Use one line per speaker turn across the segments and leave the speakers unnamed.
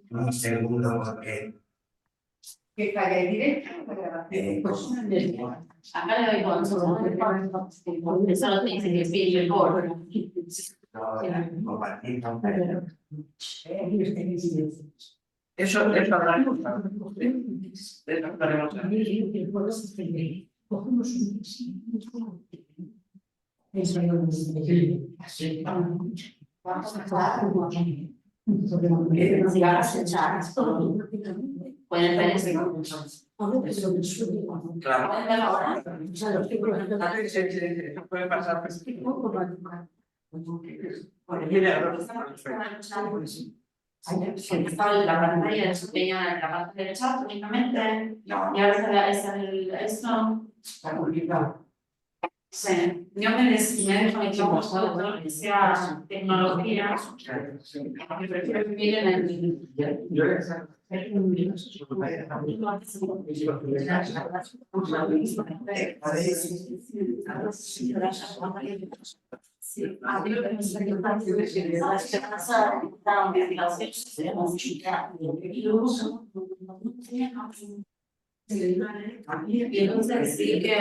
Un segundo porque
che fai diretto
Acá le doy con sono dei che ricordo.
compartito
Eso hablaremos.
Pueden ver
Claro.
pueden ver ahora.
Puede pasar.
Está la pantalla desempeña en la parte del chat únicamente y ahora está esto.
Está complicado.
Sí, yo me desconectamos todo lo que sea tecnología, porque prefiero vivir en el. Y entonces sí que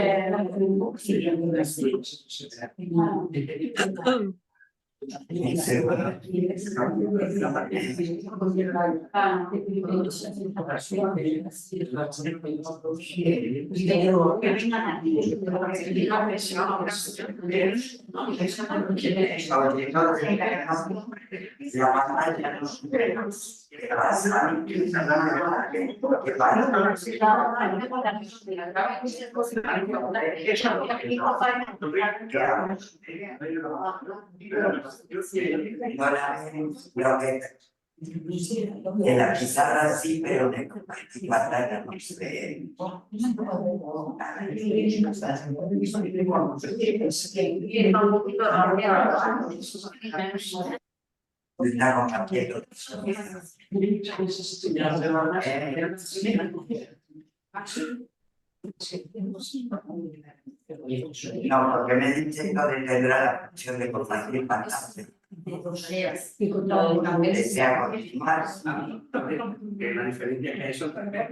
en la pizarra sí, pero en pantalla no se ve. Está compartiendo. No, porque me dice lo de tendrá la función de compartir pantalla. Desea continuar.
Que la diferencia es eso también.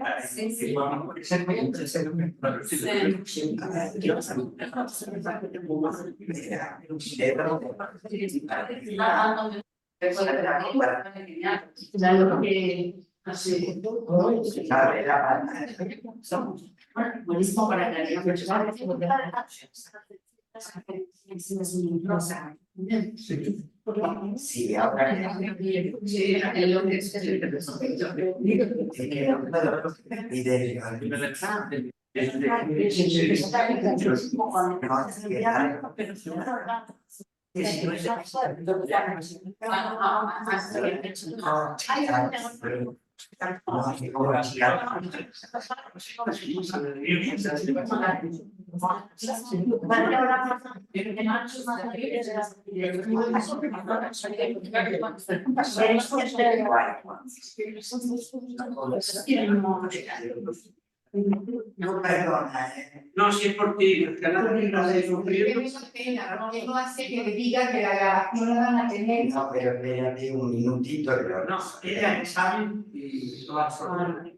buenísimo para la
Sí, ahora no perdona.
No, si es por ti, el canal no se
No hace que le diga que la grabación la van a tener.
No, pero espérate un minutito.
No, ella sabe y lo va a hacer.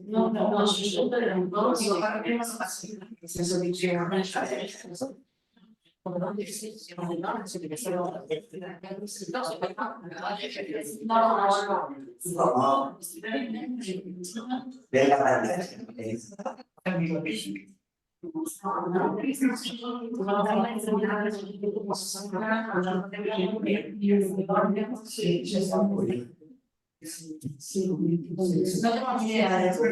No, yo pregunto si
Ve la pantalla.
no tengo ni idea de eso.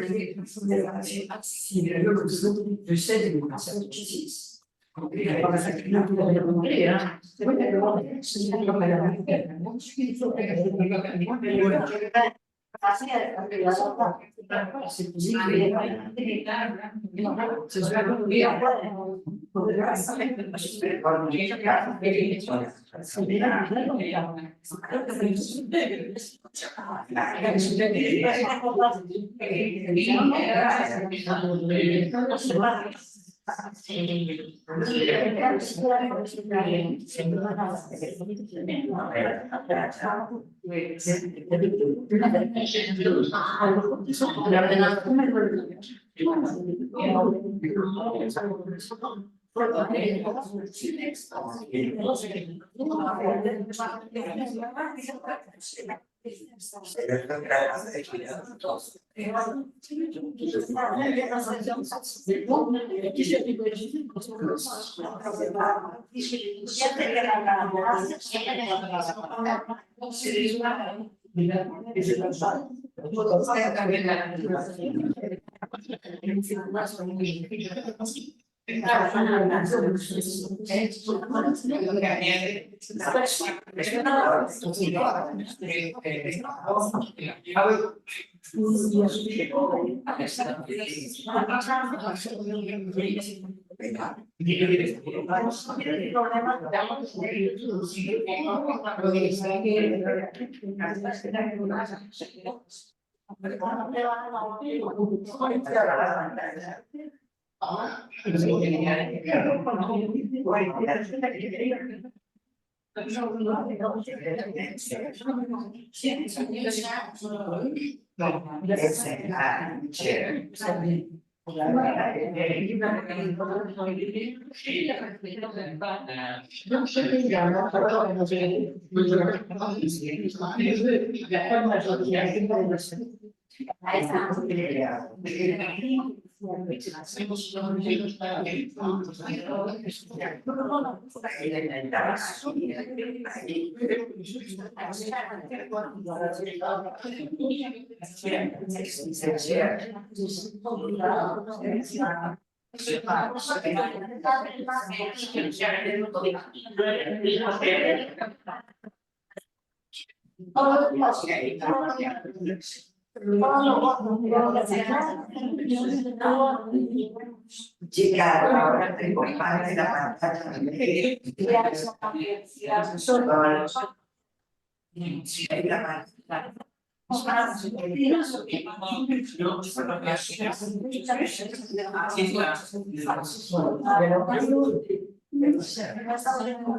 Chica, ahora te comparte la pantalla.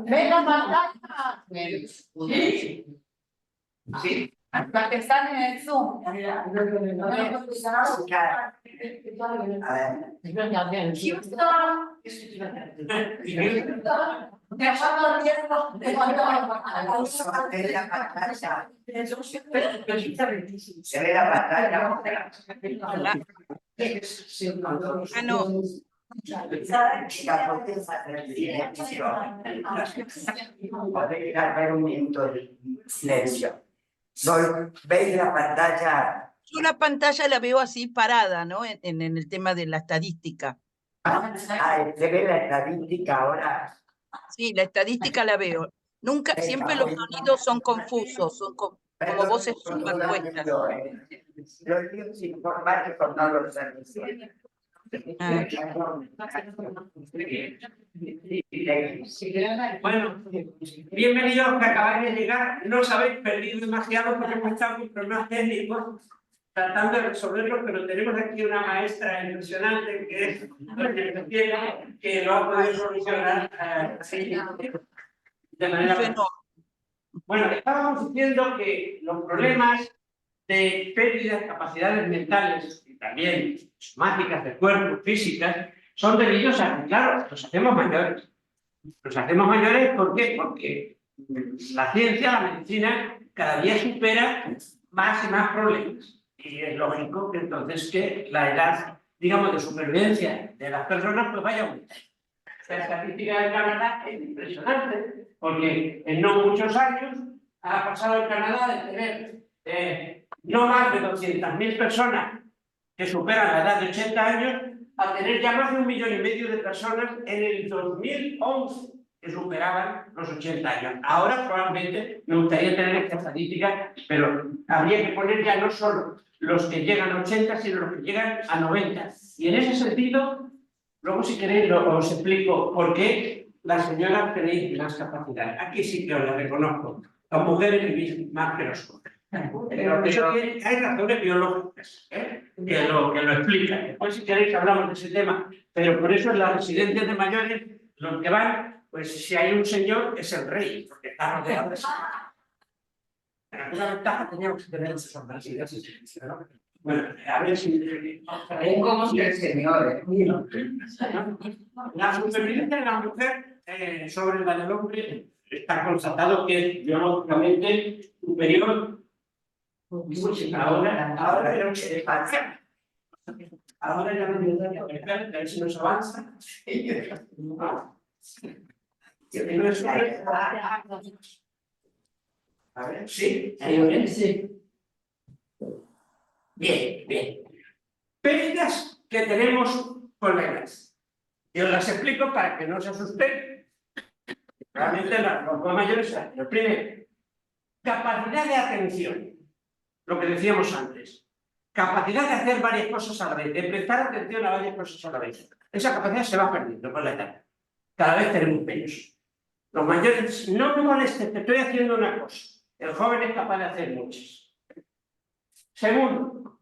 Ven la pantalla.
Sí.
Para que están en el Zoom.
A ver, ve la pantalla. Se ve la pantalla.
Ah, no.
Chica, ¿por qué hacer silencio? Podéis dar un minuto de silencio. ¿Veis la pantalla?
Yo la pantalla la veo así parada, ¿no? En el tema de la estadística.
Se ve la estadística ahora.
Sí, la estadística la veo. Nunca, siempre los sonidos son confusos, son como voces superpuestas.
Los líos informáticos no los servicios.
Bueno, bienvenidos que acabáis de llegar. No os habéis perdido demasiado porque hemos estado con problemas técnicos tratando de resolverlos, pero tenemos aquí una maestra impresionante que es doña Graciela, que lo ha podido solucionar de manera. Bueno, estábamos diciendo que los problemas de pérdidas de capacidades mentales y también somáticas del cuerpo, físicas, son debidos a que, claro, nos hacemos mayores. Nos hacemos mayores, ¿por qué? Porque la ciencia, la medicina, cada día supera más y más problemas. Y es lógico que entonces que la edad, digamos, de supervivencia de las personas pues vaya aumentando. La estadística de Canadá es impresionante, porque en no muchos años ha pasado el Canadá de tener no más de 200.000 personas que superan la edad de 80 años a tener ya más de 1,5 millones de personas en el 2011 que superaban los 80 años. Ahora probablemente me gustaría tener esta estadística, pero habría que poner ya no solo los que llegan a 80, sino los que llegan a 90. Y en ese sentido, luego si queréis os explico por qué las señoras tenéis más capacidad. Aquí sí que os la reconozco. Las mujeres vivís más que los hombres. Pero eso hay razones biológicas que lo explican. Después, si queréis, hablamos de ese tema. Pero por eso en las residencias de mayores, los que van, pues si hay un señor, es el rey, porque está rodeado de señores. Pero alguna ventaja teníamos que tener esas residencias, ¿no? Bueno, a ver si...
Como si el señor,
La supervivencia de la mujer sobre la del hombre está constatado que es biológicamente superior. Ahora creo que pasa. Ahora ya no me a ver si nos avanza. A ver, sí, sí. Bien, bien. Pérdidas que tenemos con la edad. Yo las explico para que no se asusten. Realmente los más mayores son los primero. Capacidad de atención. Lo que decíamos antes. Capacidad de hacer varias cosas a la vez, de prestar atención a varias cosas a la vez. Esa capacidad se va perdiendo con la edad. Cada vez tenemos menos. Los mayores, no me molestes, te estoy haciendo una cosa. El joven es capaz de hacer muchas. Segundo,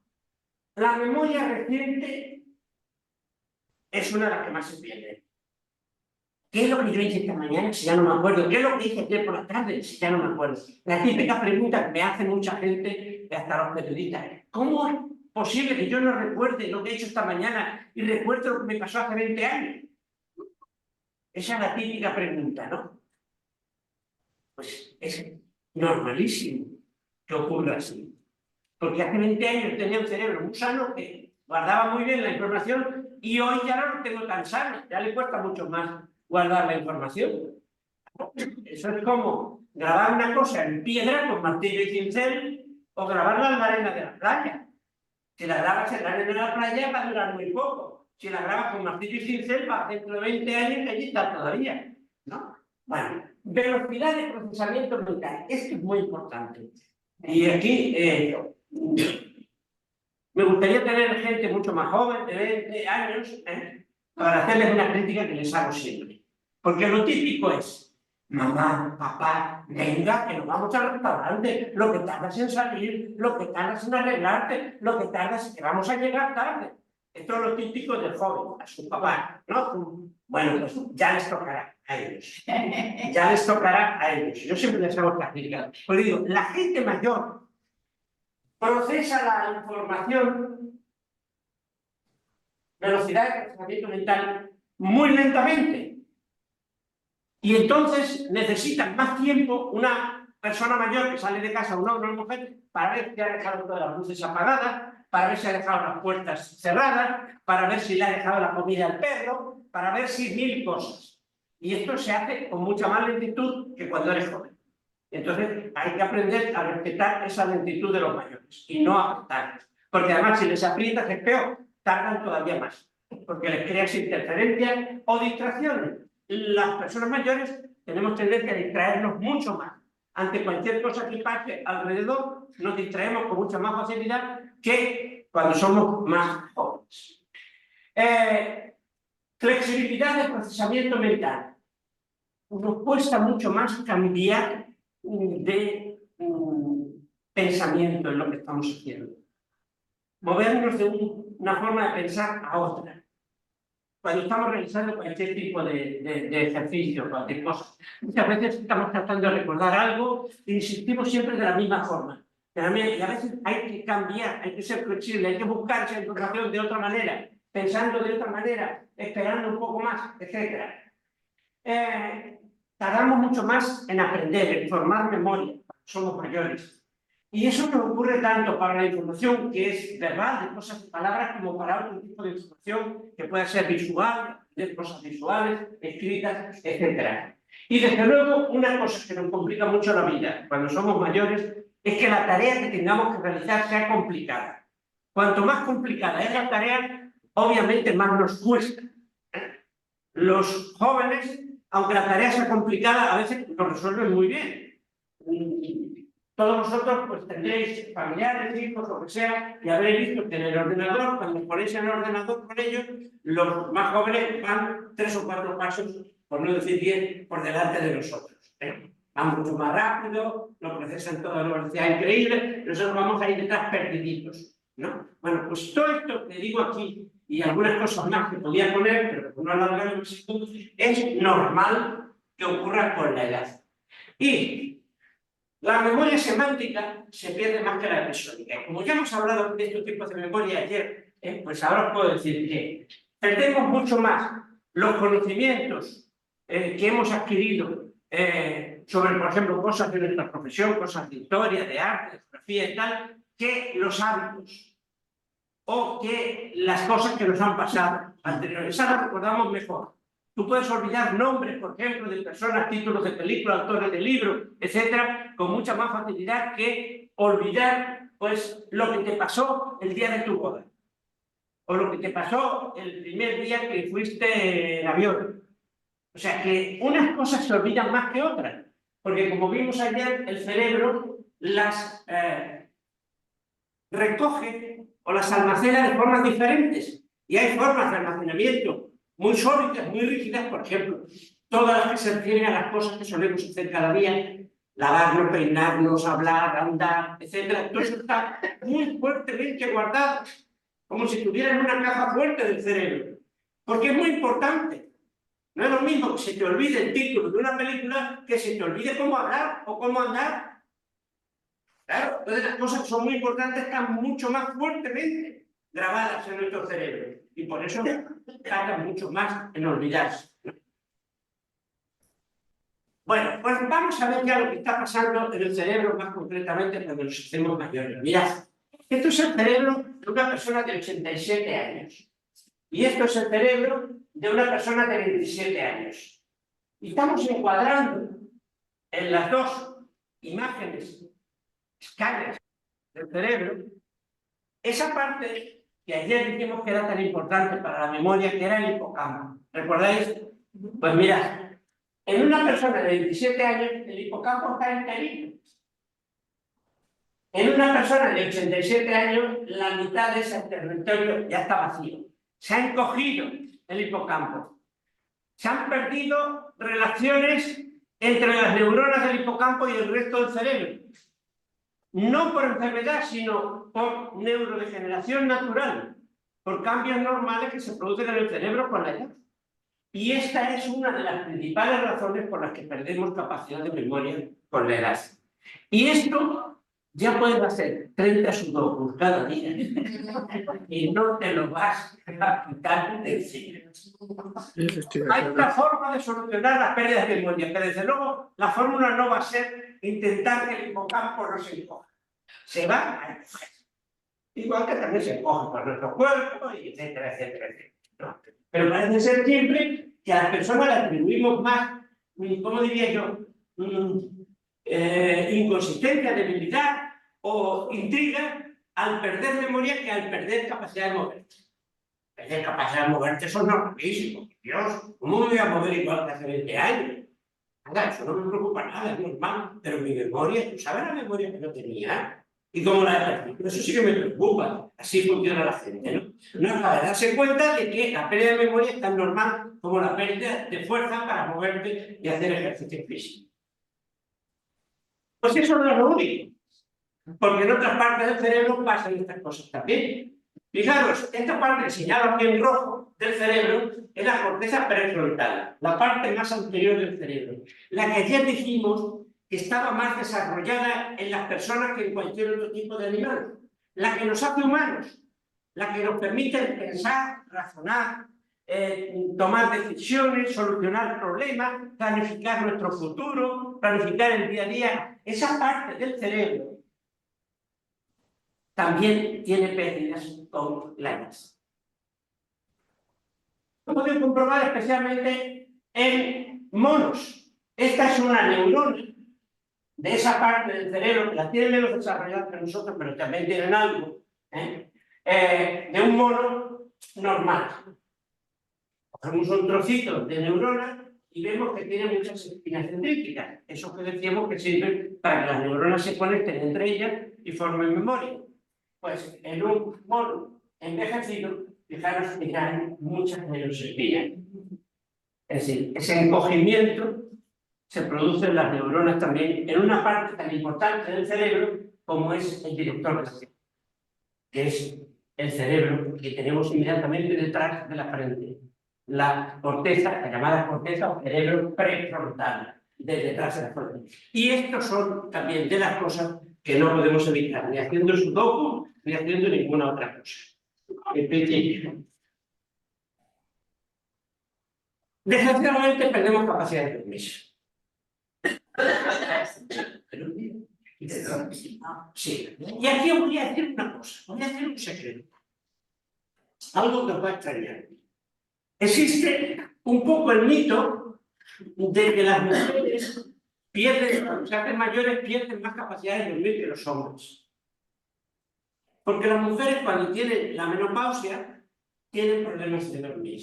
la memoria reciente es una de las que más se pierde. ¿Qué es lo que yo hice esta mañana si ya no me acuerdo? ¿Qué es lo que hice ayer por la tarde si ya no me acuerdo? La típica pregunta que me hace mucha gente, hasta los periodistas. ¿Cómo es posible que yo no recuerde lo que he hecho esta mañana y recuerde lo que me pasó hace 20 años? Esa es la típica pregunta, ¿no? Pues es normalísimo que ocurra así. Porque hace 20 años tenía un cerebro muy sano que guardaba muy bien la información y hoy ya no lo tengo tan sano, ya le cuesta mucho más guardar la información. Eso es como grabar una cosa en piedra con martillo y cincel o grabarla en la arena de la playa. Si la grabas en la arena de la playa va a durar muy poco. Si la grabas con martillo y cincel va dentro de 20 años y allí está todavía, ¿no? Bueno, velocidad de procesamiento mental. Esto es muy importante. Y aquí me gustaría tener gente mucho más joven, de 20 años, para hacerles una crítica que les hago siempre. Porque lo típico es, mamá, papá, venga, que nos vamos al restaurante, lo que tardas en salir, lo que tardas en arreglarte, lo que tardas en que vamos a llegar tarde. Esto es lo típico del joven, a su papá, ¿no? Bueno, pues ya les tocará a ellos. Ya les tocará a ellos. Yo siempre les hago esta crítica. Pues digo, la gente mayor procesa la información, velocidad de procesamiento mental, muy lentamente. Y entonces necesitan más tiempo una persona mayor que sale de casa, un hombre o una mujer, para ver si ha dejado todas las luces apagadas, para ver si ha dejado las puertas cerradas, para ver si le ha dejado la comida al perro, para ver si 1000 cosas. Y esto se hace con mucha más lentitud que cuando eres joven. Entonces hay que aprender a respetar esa lentitud de los mayores y no apretarlos. Porque además si les aprietas es peor, tardan todavía más. Porque les creas interferencias o distracciones. Las personas mayores tenemos tendencia a distraernos mucho más. Ante cualquier cosa que pase alrededor, nos distraemos con mucha más facilidad que cuando somos más jóvenes. Flexibilidad de procesamiento mental. Nos cuesta mucho más cambiar de pensamiento en lo que estamos haciendo. Movernos de una forma de pensar a otra. Cuando estamos realizando cualquier tipo de ejercicio, cualquier cosa, muchas veces estamos tratando de recordar algo e insistimos siempre de la misma forma. Y a veces hay que cambiar, hay que ser flexible, hay que buscar esa información de otra manera, pensando de otra manera, esperando un poco más, etc. Tardamos mucho más en aprender, en formar memoria, somos mayores. Y eso nos ocurre tanto para la información que es verbal, de cosas, de palabras, como para otro tipo de información que pueda ser visual, de cosas visuales, escritas, etc. Y desde luego, una cosa que nos complica mucho la vida cuando somos mayores es que la tarea que tengamos que realizar sea complicada. Cuanto más complicada es la tarea, obviamente más nos cuesta. Los jóvenes, aunque la tarea sea complicada, a veces lo resuelven muy bien. Todos vosotros pues tendréis familiares, hijos, lo que sea, y habréis visto que en el ordenador, cuando ponéis en el ordenador con ellos, los más jóvenes van 3 o 4 pasos, por no decir 10, por delante de nosotros. van mucho más rápido, lo procesan todo a una velocidad increíble, nosotros vamos a ir detrás perdiditos, ¿no? Bueno, pues todo esto que digo aquí, y algunas cosas más que podía poner, pero que no alargaremos, es normal que ocurra con la edad. Y la memoria semántica se pierde más que la episódica. Y como ya hemos hablado de estos tipos de memoria ayer, pues ahora os puedo decir que perdemos mucho más los conocimientos que hemos adquirido sobre, por ejemplo, cosas de nuestra profesión, cosas de historia, de arte, de geografía y tal, que los hábitos o que las cosas que nos han pasado anteriores. Esas las recordamos mejor. Tú puedes olvidar nombres, por ejemplo, de personas, títulos de películas, autores de libros, etcétera, con mucha más facilidad que olvidar, pues, lo que te pasó el día de tu boda. O lo que te pasó el primer día que fuiste en avión. O sea, que unas cosas se olvidan más que otras. Porque, como vimos ayer, el cerebro las recoge o las almacena de formas diferentes. Y hay formas de almacenamiento muy sólidas, muy rígidas, por ejemplo, todas las que se refieren a las cosas que solemos hacer cada día, lavarnos, peinarnos, hablar, andar, etc. Todo eso está muy fuertemente guardado, como si estuvieran en una caja fuerte del cerebro, porque es muy importante. No es lo mismo que se te olvide el título de una película que se te olvide cómo hablar o cómo andar. Claro, entonces las cosas que son muy importantes están mucho más fuertemente grabadas en nuestro cerebro y por eso tardan mucho más en olvidarse. Bueno, pues vamos a ver ya lo que está pasando en el cerebro más concretamente cuando nos hacemos mayores. Mirad, esto es el cerebro de una persona de 87 años y esto es el cerebro de una persona de 27 años. Y estamos encuadrando en las dos imágenes, escalas del cerebro, esa parte que ayer dijimos que era tan importante para la memoria, que era el hipocampo. ¿Recordáis? Pues mirad, en una persona de 27 años, el hipocampo está enterito. En una persona de 87 años, la mitad de ese territorio ya está vacío. Se ha encogido el hipocampo. Se han perdido relaciones entre las neuronas del hipocampo y el resto del cerebro. No por enfermedad, sino por neurodegeneración natural, por cambios normales que se producen en el cerebro con la edad. Y esta es una de las principales razones por las que perdemos capacidad de memoria con la edad. Y esto ya puedes hacer 30 sudokus cada día y no te lo vas a quitar de encima. Hay una forma de solucionar las pérdidas de memoria, pero desde luego la fórmula no va a ser intentar que el hipocampo no se encoja. Se va a encoger. Igual que también se encoge por nuestro cuerpo, y etcétera, etcétera, etcétera. ¿No? Pero parece ser siempre que a las personas le atribuimos más, ¿cómo diría yo? Inconsistencia, debilidad o intriga al perder memoria que al perder capacidad de moverte. Perder capacidad de moverte, eso es normalísimo. Dios, ¿cómo me voy a mover igual que hace 20 años? Anda, eso no me preocupa nada, es normal. Pero mi memoria, ¿tú sabes la memoria que no tenía? ¿Y cómo la he perdido? Eso sí que me preocupa. Así funciona la gente, ¿no? No es para darse cuenta de que la pérdida de memoria es tan normal como la pérdida de fuerza para moverte y hacer ejercicio físico. Pues eso no es lo único, porque en otras partes del cerebro pasan estas cosas también. Fijaros, esta parte que señala aquí en rojo del cerebro es la corteza prefrontal, la parte más anterior del cerebro, la que ayer dijimos que estaba más desarrollada en las personas que en cualquier otro tipo de animal, la que nos hace humanos, la que nos permite pensar, razonar, tomar decisiones, solucionar problemas, planificar nuestro futuro, planificar el día a día. Esa parte del cerebro también tiene pérdidas con la edad. Lo podemos comprobar especialmente en monos. Esta es una neurona de esa parte del cerebro que la tienen menos desarrollada que nosotros, pero también tienen algo, de un mono normal. Cogemos un trocito de neurona y vemos que tiene muchas espinas dendríticas. Eso que decíamos que sirven para que las neuronas se conecten entre ellas y formen memoria. Pues en un mono envejecido, fijaros que hay muchas menos espinas. Es decir, ese encogimiento se producen las neuronas también en una parte tan importante del cerebro como es el director de la mente, que es el cerebro que tenemos inmediatamente detrás de la frente. La corteza, la llamada corteza o cerebro prefrontal, de detrás de la frente. Y estos son también de las cosas que no podemos evitar, ni haciendo sudoku, ni haciendo ninguna otra cosa. En principio. Desgraciadamente perdemos capacidad de dormir. Sí. Y aquí os voy a decir una cosa, voy a hacer un secreto. Algo que os va a extrañar. Existe un poco el mito de que las mujeres pierden, cuando se hacen mayores, pierden más capacidad de dormir que los hombres. Porque las mujeres cuando tienen la menopausia tienen problemas de dormir.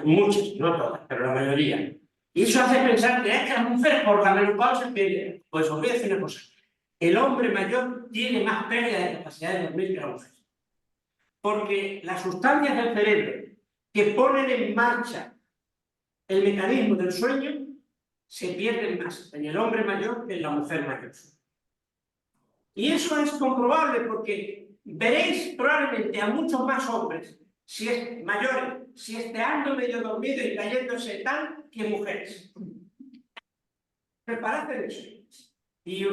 Muchas, no todas, pero la mayoría. Y eso hace pensar que es que las mujeres por la menopausia pierden. Pues os voy a decir una cosa. El hombre mayor tiene más pérdida de capacidad de dormir que la mujer. Porque las sustancias del cerebro que ponen en marcha el mecanismo del sueño se pierden más en el hombre mayor que en la mujer mayor. Y eso es comprobable porque veréis probablemente a muchos más hombres mayores, siesteando medio dormido y cayéndose tal, que mujeres. Preparad eso. Y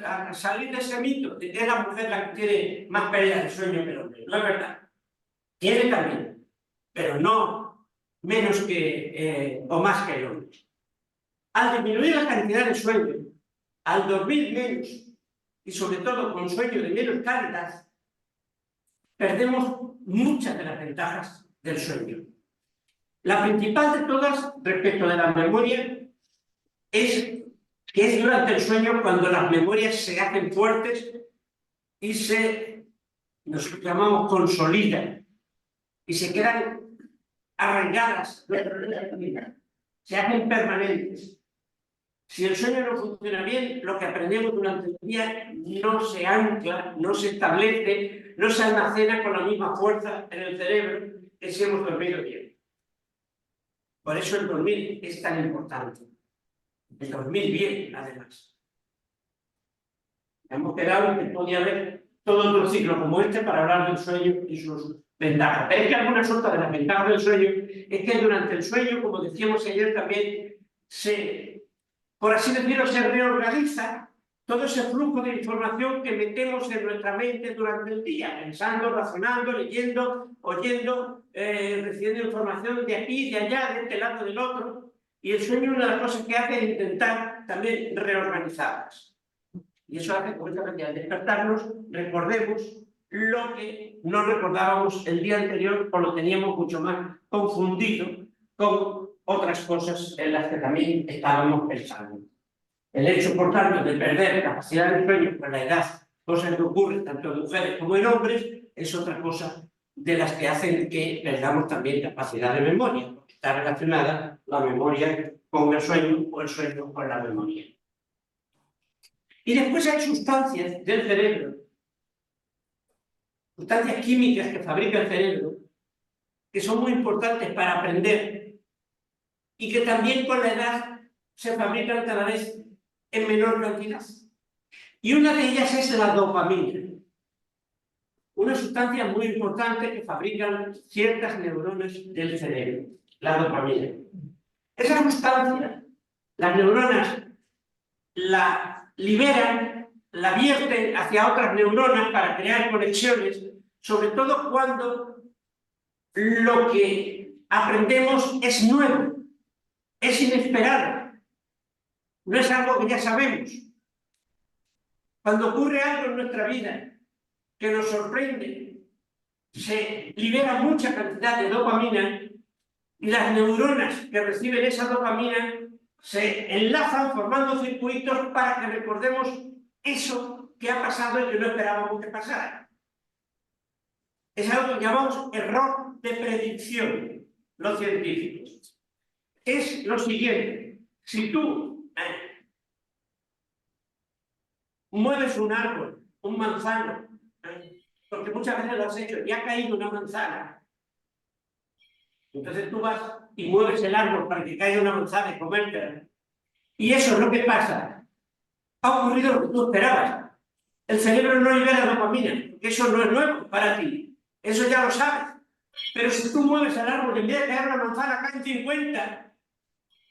a salir de ese mito de que es la mujer la que tiene más pérdida de sueño que el hombre. No es verdad. Tiene también, pero no menos que o más que el hombre. Al disminuir la cantidad de sueño, al dormir menos y sobre todo con sueño de menos calidad, perdemos muchas de las ventajas del sueño. La principal de todas, respecto de la memoria, es que es durante el sueño cuando las memorias se hacen fuertes y nos llamamos consolidan, y se quedan arraigadas, se hacen permanentes. Si el sueño no funciona bien, lo que aprendemos durante el día no se ancla, no se establece, no se almacena con la misma fuerza en el cerebro que si hemos dormido bien. Por eso el dormir es tan importante. El dormir bien, además. Hemos quedado en que podía haber todo otro ciclo como este para hablar del sueño y sus ventajas. Pero es que algunas otras de las ventajas del sueño es que durante el sueño, como decíamos ayer también, por así decirlo, se reorganiza todo ese flujo de información que metemos en nuestra mente durante el día, pensando, razonando, leyendo, oyendo, recibiendo información de aquí, de allá, de este lado, del otro. Y el sueño, una de las cosas que hace es intentar también reorganizarlas. Y eso hace que al despertarnos recordemos lo que no recordábamos el día anterior o lo teníamos mucho más confundido con otras cosas en las que también estábamos pensando. El hecho, por tanto, de perder capacidad de sueño con la edad, cosa que ocurre tanto en mujeres como en hombres, es otra cosa de las que hacen que perdamos también capacidad de memoria, porque está relacionada la memoria con el sueño o el sueño con la memoria. Y después hay sustancias del cerebro, sustancias químicas que fabrica el cerebro, que son muy importantes para aprender y que también con la edad se fabrican cada vez en menor cantidad. Y una de ellas es la dopamina, una sustancia muy importante que fabrican ciertas neuronas del cerebro, la dopamina. Esa sustancia, las neuronas la liberan, la vierten hacia otras neuronas para crear conexiones, sobre todo cuando lo que aprendemos es nuevo, es inesperado, no es algo que ya sabemos. Cuando ocurre algo en nuestra vida que nos sorprende, se libera mucha cantidad de dopamina y las neuronas que reciben esa dopamina se enlazan formando circuitos para que recordemos eso que ha pasado y que no esperábamos que pasara. Es algo que llamamos error de predicción, los científicos. Es lo siguiente: si tú mueves un árbol, un manzano, porque muchas veces lo has hecho y ha caído una manzana, Entonces tú vas y mueves el árbol para que caiga una manzana y comértela. Y eso es lo que pasa. Ha ocurrido lo que tú esperabas. El cerebro no libera dopamina, porque eso no es nuevo para ti. Eso ya lo sabes. Pero si tú mueves el árbol y en vez de caer una manzana caen 50,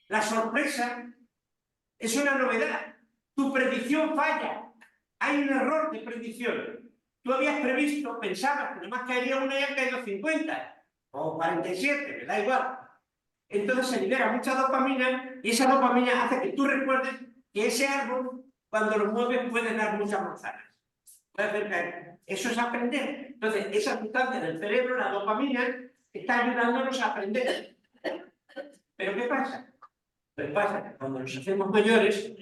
la sorpresa es una novedad. Tu predicción falla. Hay un error de predicción. Tú habías previsto, pensabas que nomás caería una y han caído 50 o 47, me da igual. Entonces se libera mucha dopamina y esa dopamina hace que tú recuerdes que ese árbol, cuando lo mueves, puede dar muchas manzanas. Eso es aprender. Entonces, esa sustancia del cerebro, la dopamina, está ayudándonos a aprender. ¿Pero qué pasa? Pues pasa que cuando nos hacemos mayores,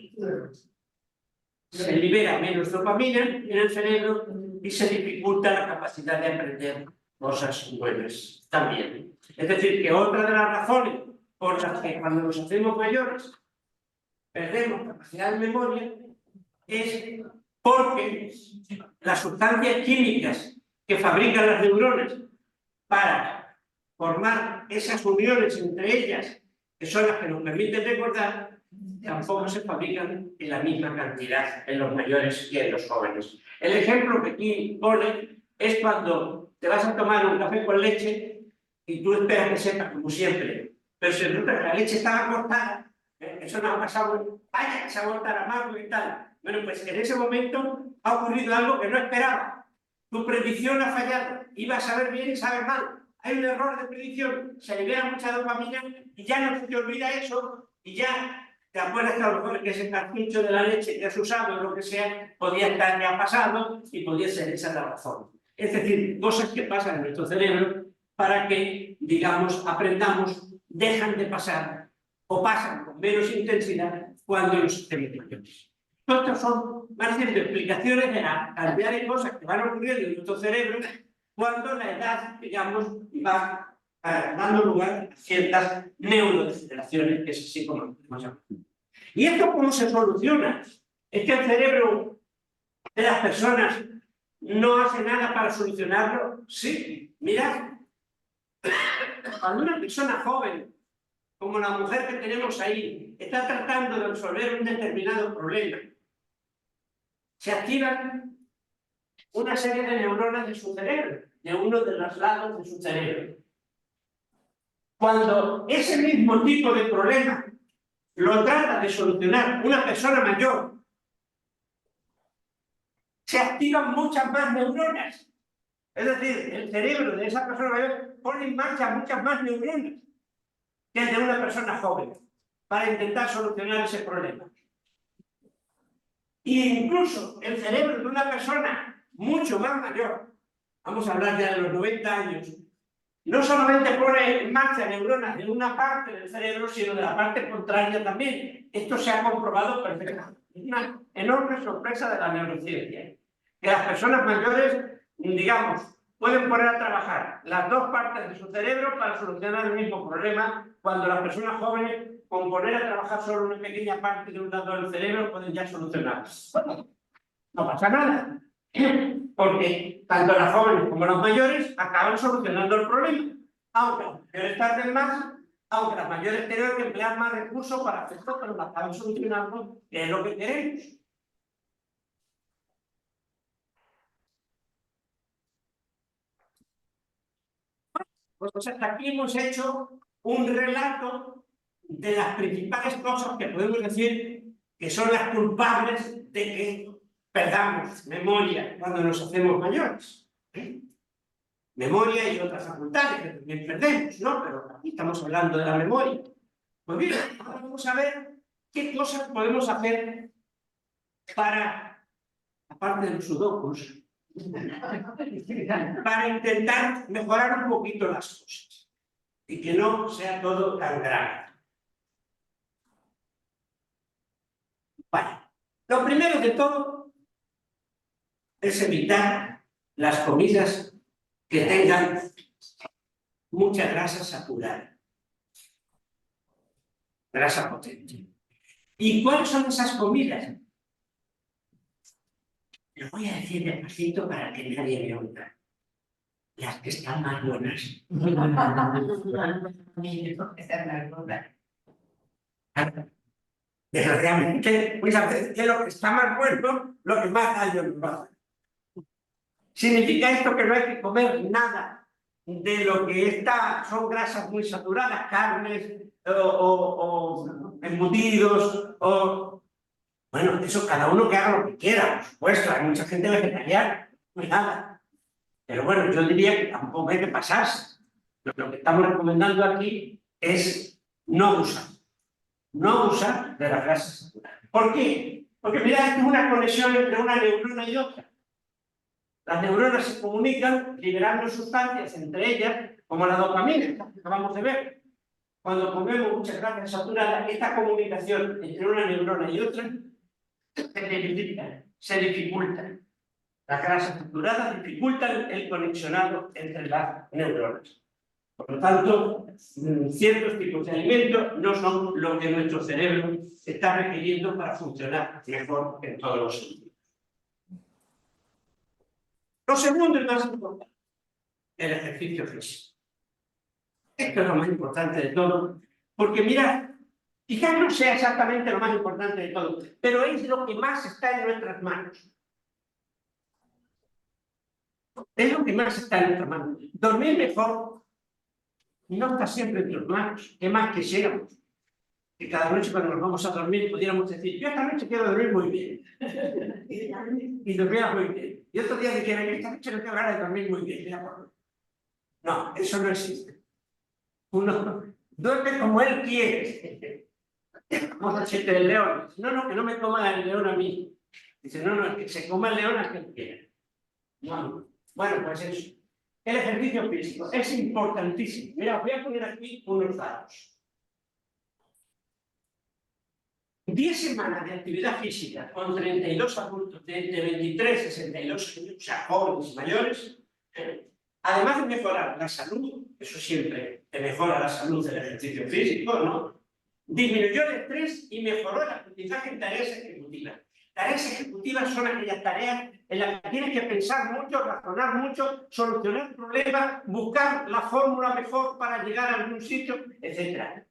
se libera menos dopamina en el cerebro y se dificulta la capacidad de aprender cosas buenas también. Es decir, que otra de las razones por las que cuando nos hacemos mayores perdemos capacidad de memoria es porque las sustancias químicas que fabrican las neuronas para formar esas uniones entre ellas, que son las que nos permiten recordar, tampoco se fabrican en la misma cantidad en los mayores que en los jóvenes. El ejemplo que aquí pone es cuando te vas a tomar un café con leche y tú esperas que sepa como siempre, pero si resulta que la leche estaba cortada, eso no ha pasado, vaya que se ha vuelto amargo y tal. Bueno, pues en ese momento ha ocurrido algo que no esperaba. Tu predicción ha fallado. Ibas a saber bien y saber mal. Hay un error de predicción, se libera mucha dopamina y ya no se te olvida eso y ya te acuerdas que a lo mejor que ese cartucho de la leche que has usado o lo que sea podía estar ya pasado y podía ser esa la razón. Es decir, cosas que pasan en nuestro cerebro para que, digamos, aprendamos, dejan de pasar o pasan con menos intensidad cuando nos hacemos mayores. Estas son más bien explicaciones de la cantidad de cosas que van ocurriendo en nuestro cerebro cuando la edad, digamos, va dando lugar a ciertas neurodegeneraciones, que es así como podemos llamar. ¿Y esto cómo se soluciona? ¿Es que el cerebro de las personas no hace nada para solucionarlo? Sí, mirad. Cuando una persona joven, como la mujer que tenemos ahí, está tratando de resolver un determinado problema, se activan una serie de neuronas de su cerebro, de uno de los lados de su cerebro. Cuando ese mismo tipo de problema lo trata de solucionar una persona mayor, se activan muchas más neuronas. Es decir, el cerebro de esa persona mayor pone en marcha muchas más neuronas que el de una persona joven para intentar solucionar ese problema. E incluso el cerebro de una persona mucho más mayor, vamos a hablar ya de los 90 años, no solamente pone en marcha neuronas de una parte del cerebro, sino de la parte contraria también. Esto se ha comprobado perfectamente. Es una enorme sorpresa de la neurociencia. Que las personas mayores, digamos, pueden poner a trabajar las dos partes de su cerebro para solucionar el mismo problema, cuando las personas jóvenes, con poner a trabajar solo una pequeña parte de un lado del cerebro, pueden ya solucionarlo. Bueno, no pasa nada. Porque tanto las jóvenes como los mayores acaban solucionando el problema. Aunque las mayores tarden más, aunque las mayores tengan que emplear más recursos para hacerlo, pero lo acaban solucionando, que es lo que queremos. Pues hasta aquí hemos hecho un relato de las principales cosas que podemos decir que son las culpables de que perdamos memoria cuando nos hacemos mayores. Memoria y otras facultades que también perdemos, ¿no? Pero aquí estamos hablando de la memoria. Pues bien, ahora vamos a ver qué cosas podemos hacer para, aparte de los sudokus, para intentar mejorar un poquito las cosas y que no sea todo tan grave. Vale. Lo primero de todo es evitar las comidas que tengan mucha grasa saturada, grasa potente. ¿Y cuáles son esas comidas? Lo voy a decir despacito para que nadie me oiga. las que están más buenas. Desgraciadamente, muchas veces que lo que está más bueno, lo que más daño nos va a hacer. ¿Significa esto que no hay que comer nada de lo que está, son grasas muy saturadas, carnes o embutidos o... Bueno, eso cada uno que haga lo que quiera, por supuesto, hay mucha gente vegetariana, no hay nada. Pero bueno, yo diría que tampoco hay que pasarse. Lo que estamos recomendando aquí es no usar de las grasas saturadas. ¿Por qué? Porque mirad, es una conexión entre una neurona y otra. Las neuronas se comunican liberando sustancias, entre ellas, como la dopamina, que acabamos de ver. Cuando comemos muchas grasas saturadas, esta comunicación entre una neurona y otra se dificulta. Las grasas saturadas dificultan el conexionado entre las neuronas. Por lo tanto, ciertos tipos de alimentos no son lo que nuestro cerebro está requiriendo para funcionar mejor en todos los sentidos. Lo segundo es más importante, el ejercicio físico. Esto es lo más importante de todo, porque mirad, quizás no sea exactamente lo más importante de todo, pero es lo que más está en nuestras manos. Es lo que más está en nuestras manos. Dormir mejor no está siempre en tus manos. ¿Qué más quisiéramos? Que cada noche cuando nos vamos a dormir pudiéramos decir, yo esta noche quiero dormir muy bien. Y dormir muy bien. Y otro día dijera, yo esta noche no tengo ganas de dormir muy bien. No, eso no existe. Uno duerme como él quiere. Como el chiste del león. No, que no me coma el león a mí. Dice, no, es que se coma el león a quien quiera. No. Bueno, pues eso. El ejercicio físico es importantísimo. Mira, voy a poner aquí unos datos. 10 semanas de actividad física con 32 adultos de 23 a 62 años, o sea, jóvenes y mayores, además de mejorar la salud, eso siempre te mejora la salud del ejercicio físico, ¿no? Disminuyó el estrés y mejoró el aprendizaje en tareas ejecutivas. Tareas ejecutivas son aquellas tareas en las que tienes que pensar mucho, razonar mucho, solucionar problemas, buscar la fórmula mejor para llegar a algún sitio, etc.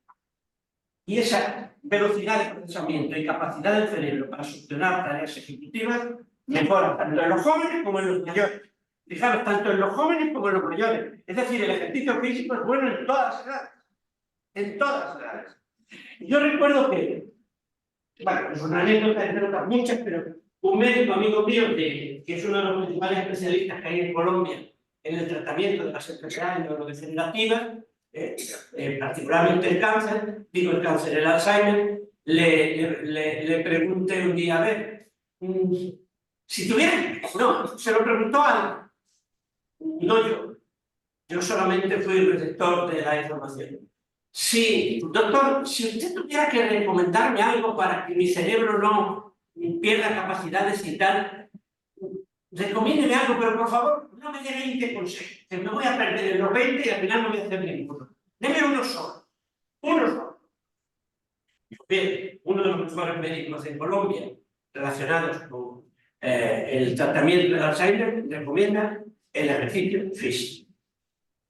Y esa velocidad de procesamiento y capacidad del cerebro para solucionar tareas ejecutivas mejora tanto en los jóvenes como en los mayores. Fijaros, tanto en los jóvenes como en los mayores. Es decir, el ejercicio físico es bueno en todas las edades. En todas las edades. Yo recuerdo que, bueno, es una anécdota, entre otras muchas, pero un médico amigo mío, que es uno de los principales especialistas que hay en Colombia en el tratamiento de las enfermedades neurodegenerativas, particularmente el cáncer, el Alzheimer, le pregunté un día, a ver, si tuviera, no, se lo preguntó a no yo solamente fui el receptor de la información. Sí, doctor, si usted tuviera que recomendarme algo para que mi cerebro no pierda capacidades y tal, recomiéndeme algo, pero por favor, no me dé 20 consejos, que me voy a perder en los 20 y al final no voy a hacer ninguno. Deme uno solo. Uno solo. Bien, uno de los mejores médicos de Colombia relacionados con el tratamiento del Alzheimer recomienda el ejercicio físico.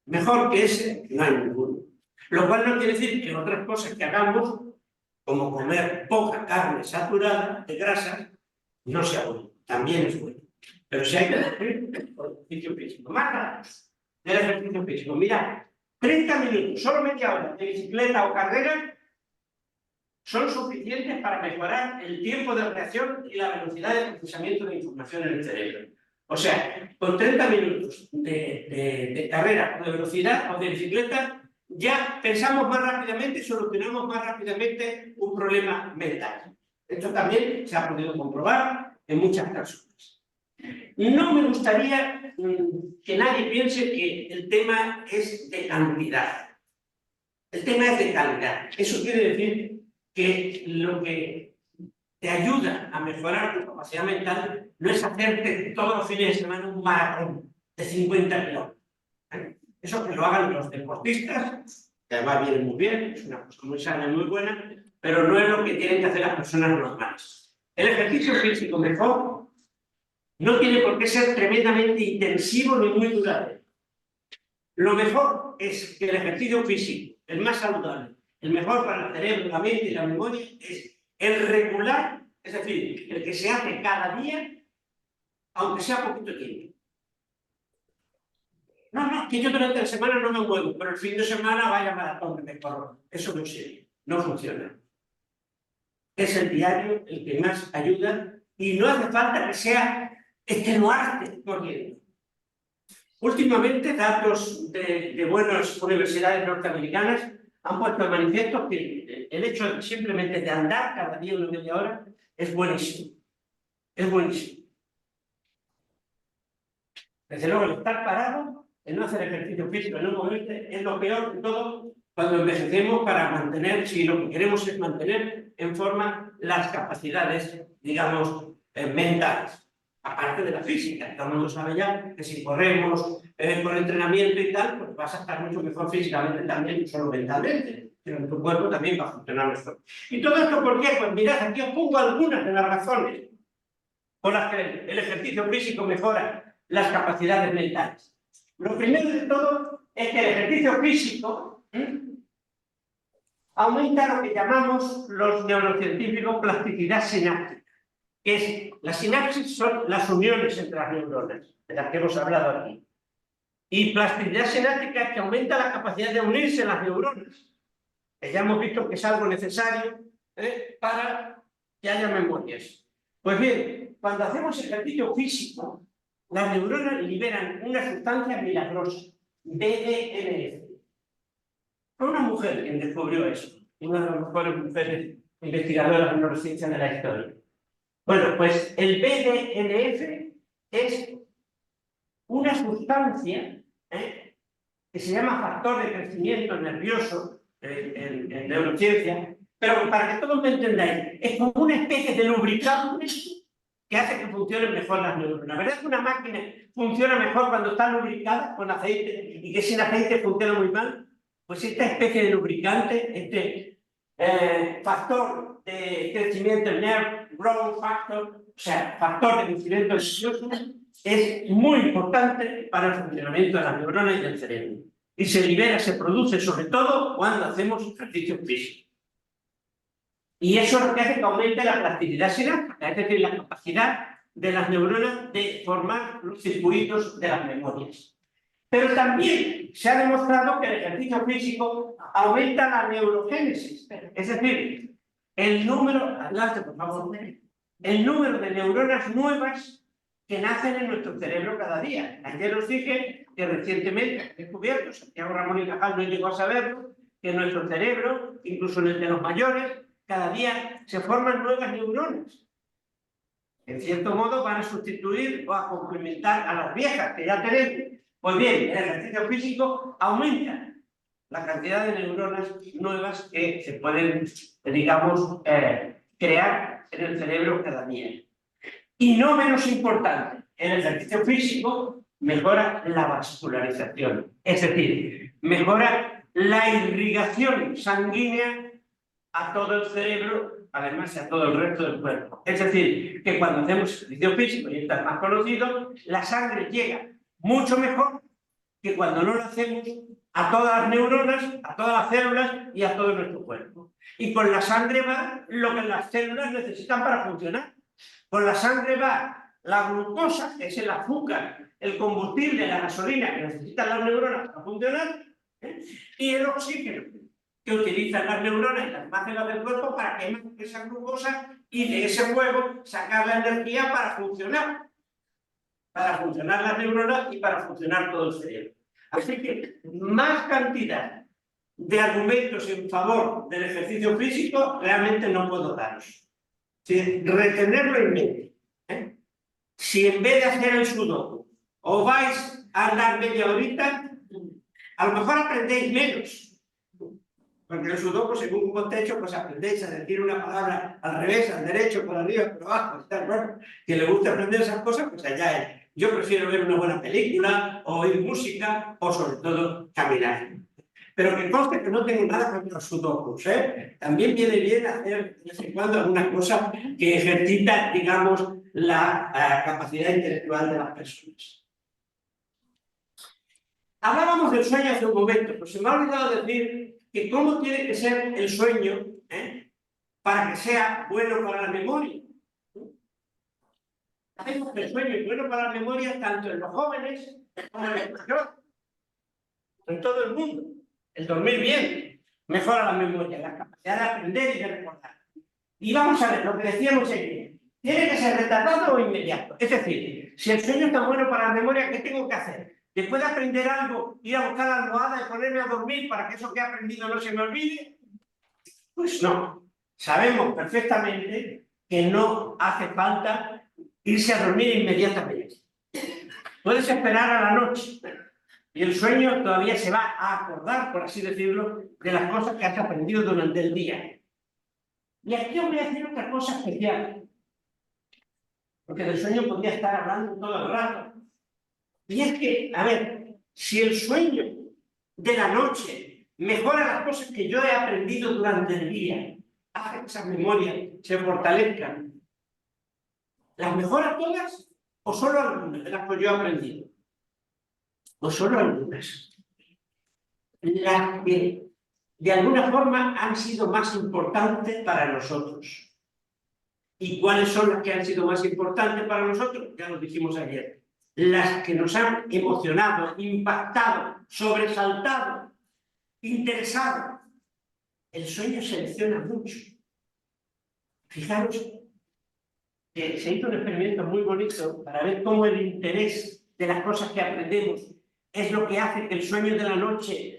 Mejor que ese, no hay ninguno. Lo cual no quiere decir que otras cosas que hagamos, como comer poca carne saturada de grasas, no sea bueno. También es bueno. Pero si hay que hacer el ejercicio físico, más rápido del ejercicio físico. Mirad, 30 minutos, solo media hora de bicicleta o carrera son suficientes para mejorar el tiempo de reacción y la velocidad de procesamiento de información en el cerebro. O sea, con 30 minutos de carrera o de velocidad o de bicicleta, ya pensamos más rápidamente y solucionamos más rápidamente un problema mental. Esto también se ha podido comprobar en muchas personas. No me gustaría que nadie piense que el tema es de cantidad. El tema es de calidad. Eso quiere decir que lo que te ayuda a mejorar tu capacidad mental no es hacerte todos los fines de semana un maratón de 50 kilómetros. Eso que lo hagan los deportistas, que además viene muy bien, es una cosa muy sana y muy buena, pero no es lo que tienen que hacer las personas normales. El ejercicio físico mejor no tiene por qué ser tremendamente intensivo ni muy duradero. Lo mejor es que el ejercicio físico, el más saludable, el mejor para el cerebro, la mente y la memoria, es el regular, es decir, el que se hace cada día, aunque sea poquito tiempo. No, que yo durante la semana no me muevo, pero el fin de semana vaya maratón que me corro. Eso no sirve, no funciona. Es el diario el que más ayuda y no hace falta que sea extenuarte corriendo. Últimamente, datos de buenas universidades norteamericanas han puesto de manifiesto que el hecho simplemente de andar cada día una media hora es buenísimo. Es buenísimo. Desde luego, el estar parado, el no hacer ejercicio físico, el no moverte, es lo peor de todo cuando envejecemos para mantener, si lo que queremos es mantener en forma las capacidades, digamos, mentales. Aparte de la física, todo el mundo sabe ya que si corremos con entrenamiento y tal, pues vas a estar mucho mejor físicamente también, no solo mentalmente, pero en tu cuerpo también va a funcionar mejor. ¿Y todo esto por qué? Pues mirad, aquí os pongo algunas de las razones por las que el ejercicio físico mejora las capacidades mentales. Lo primero de todo es que el ejercicio físico aumenta lo que llamamos los neurocientíficos plasticidad sináptica, que es, las sinapsis son las uniones entre las neuronas, de las que hemos hablado aquí. Y plasticidad sináptica es que aumenta la capacidad de unirse las neuronas, que ya hemos visto que es algo necesario para que haya memorias. Pues bien, cuando hacemos ejercicio físico, las neuronas liberan una sustancia milagrosa, BDNF. Fue una mujer quien descubrió eso, una de las mejores mujeres investigadoras de neurociencia de la historia. Bueno, pues el BDNF es una sustancia que se llama factor de crecimiento nervioso en neurociencia, pero para que todos me entendáis, es como una especie de lubricante que hace que funcionen mejor las neuronas. ¿Verdad que una máquina funciona mejor cuando está lubricada con aceite y que sin aceite funciona muy mal? Pues esta especie de lubricante, este factor de crecimiento, nerve growth factor, o sea, factor de crecimiento nervioso, es muy importante para el funcionamiento de las neuronas y del cerebro. Y se libera, se produce sobre todo cuando hacemos ejercicio físico. Y eso es lo que hace que aumente la plasticidad sináptica, es decir, la capacidad de las neuronas de formar los circuitos de las memorias. Pero también se ha demostrado que el ejercicio físico aumenta la neurogénesis, es decir, el número, adelante por favor, el número de neuronas nuevas que nacen en nuestro cerebro cada día. Ayer os dije que recientemente he descubierto, Santiago Ramón y Cajal no llegó a saberlo, que en nuestro cerebro, incluso en el de los mayores, cada día se forman nuevas neuronas. En cierto modo van a sustituir o a complementar a las viejas que ya tenemos. Pues bien, el ejercicio físico aumenta la cantidad de neuronas nuevas que se pueden, digamos, crear en el cerebro cada día. Y no menos importante, el ejercicio físico mejora la vascularización, es decir, mejora la irrigación sanguínea a todo el cerebro, además a todo el resto del cuerpo. Es decir, que cuando hacemos ejercicio físico, y esto es más conocido, la sangre llega mucho mejor que cuando no lo hacemos a todas las neuronas, a todas las células y a todo nuestro cuerpo. Y con la sangre va lo que las células necesitan para funcionar. Con la sangre va la glucosa, que es el azúcar, el combustible, la gasolina que necesitan las neuronas para funcionar, y el oxígeno que utilizan las neuronas y las demás células del cuerpo para quemar esa glucosa y de ese fuego sacar la energía para funcionar las neuronas y para funcionar todo el cerebro. Así que más cantidad de argumentos en favor del ejercicio físico realmente no puedo daros. Retenerlo en mente. Si en vez de hacer el sudoku os vais a andar media horita, a lo mejor aprendéis menos. Porque el sudoku, según un contexto, pues aprendéis a decir una palabra al revés, al derecho, por arriba, por abajo, tal. Bueno, quien le gusta aprender esas cosas, pues allá es. Yo prefiero ver una buena película, o oír música, o sobre todo caminar. Pero que conste que no tengo nada contra los sudokus, ¿eh? También viene bien hacer de vez en cuando alguna cosa que ejercita, digamos, la capacidad intelectual de las personas. Hablábamos del sueño hace un momento, pues se me ha olvidado decir que cómo tiene que ser el sueño para que sea bueno para la memoria. Sabemos que el sueño es bueno para la memoria tanto en los jóvenes como en los mayores, en todo el mundo. El dormir bien mejora la memoria, la capacidad de aprender y de recordar. Y vamos a ver, lo que decíamos ayer, tiene que ser retardado o inmediato. Es decir, si el sueño es tan bueno para la memoria, ¿qué tengo que hacer? Después de aprender algo, ir a buscar la almohada y ponerme a dormir para que eso que he aprendido no se me olvide. Pues no. Sabemos perfectamente que no hace falta irse a dormir inmediatamente. Puedes esperar a la noche y el sueño todavía se va a acordar, por así decirlo, de las cosas que has aprendido durante el día. Y aquí os voy a decir otra cosa especial, porque del sueño podría estar hablando todo el rato. Y es que, a ver, si el sueño de la noche mejora las cosas que yo he aprendido durante el día, hace que esas memorias se fortalezcan, ¿las mejora todas o solo algunas de las que yo he aprendido? O solo algunas. Las que de alguna forma han sido más importantes para nosotros. ¿Y cuáles son las que han sido más importantes para nosotros? Ya lo dijimos ayer. Las que nos han emocionado, impactado, sobresaltado, interesado. El sueño selecciona mucho. Fijaros que se hizo un experimento muy bonito para ver cómo el interés de las cosas que aprendemos es lo que hace que el sueño de la noche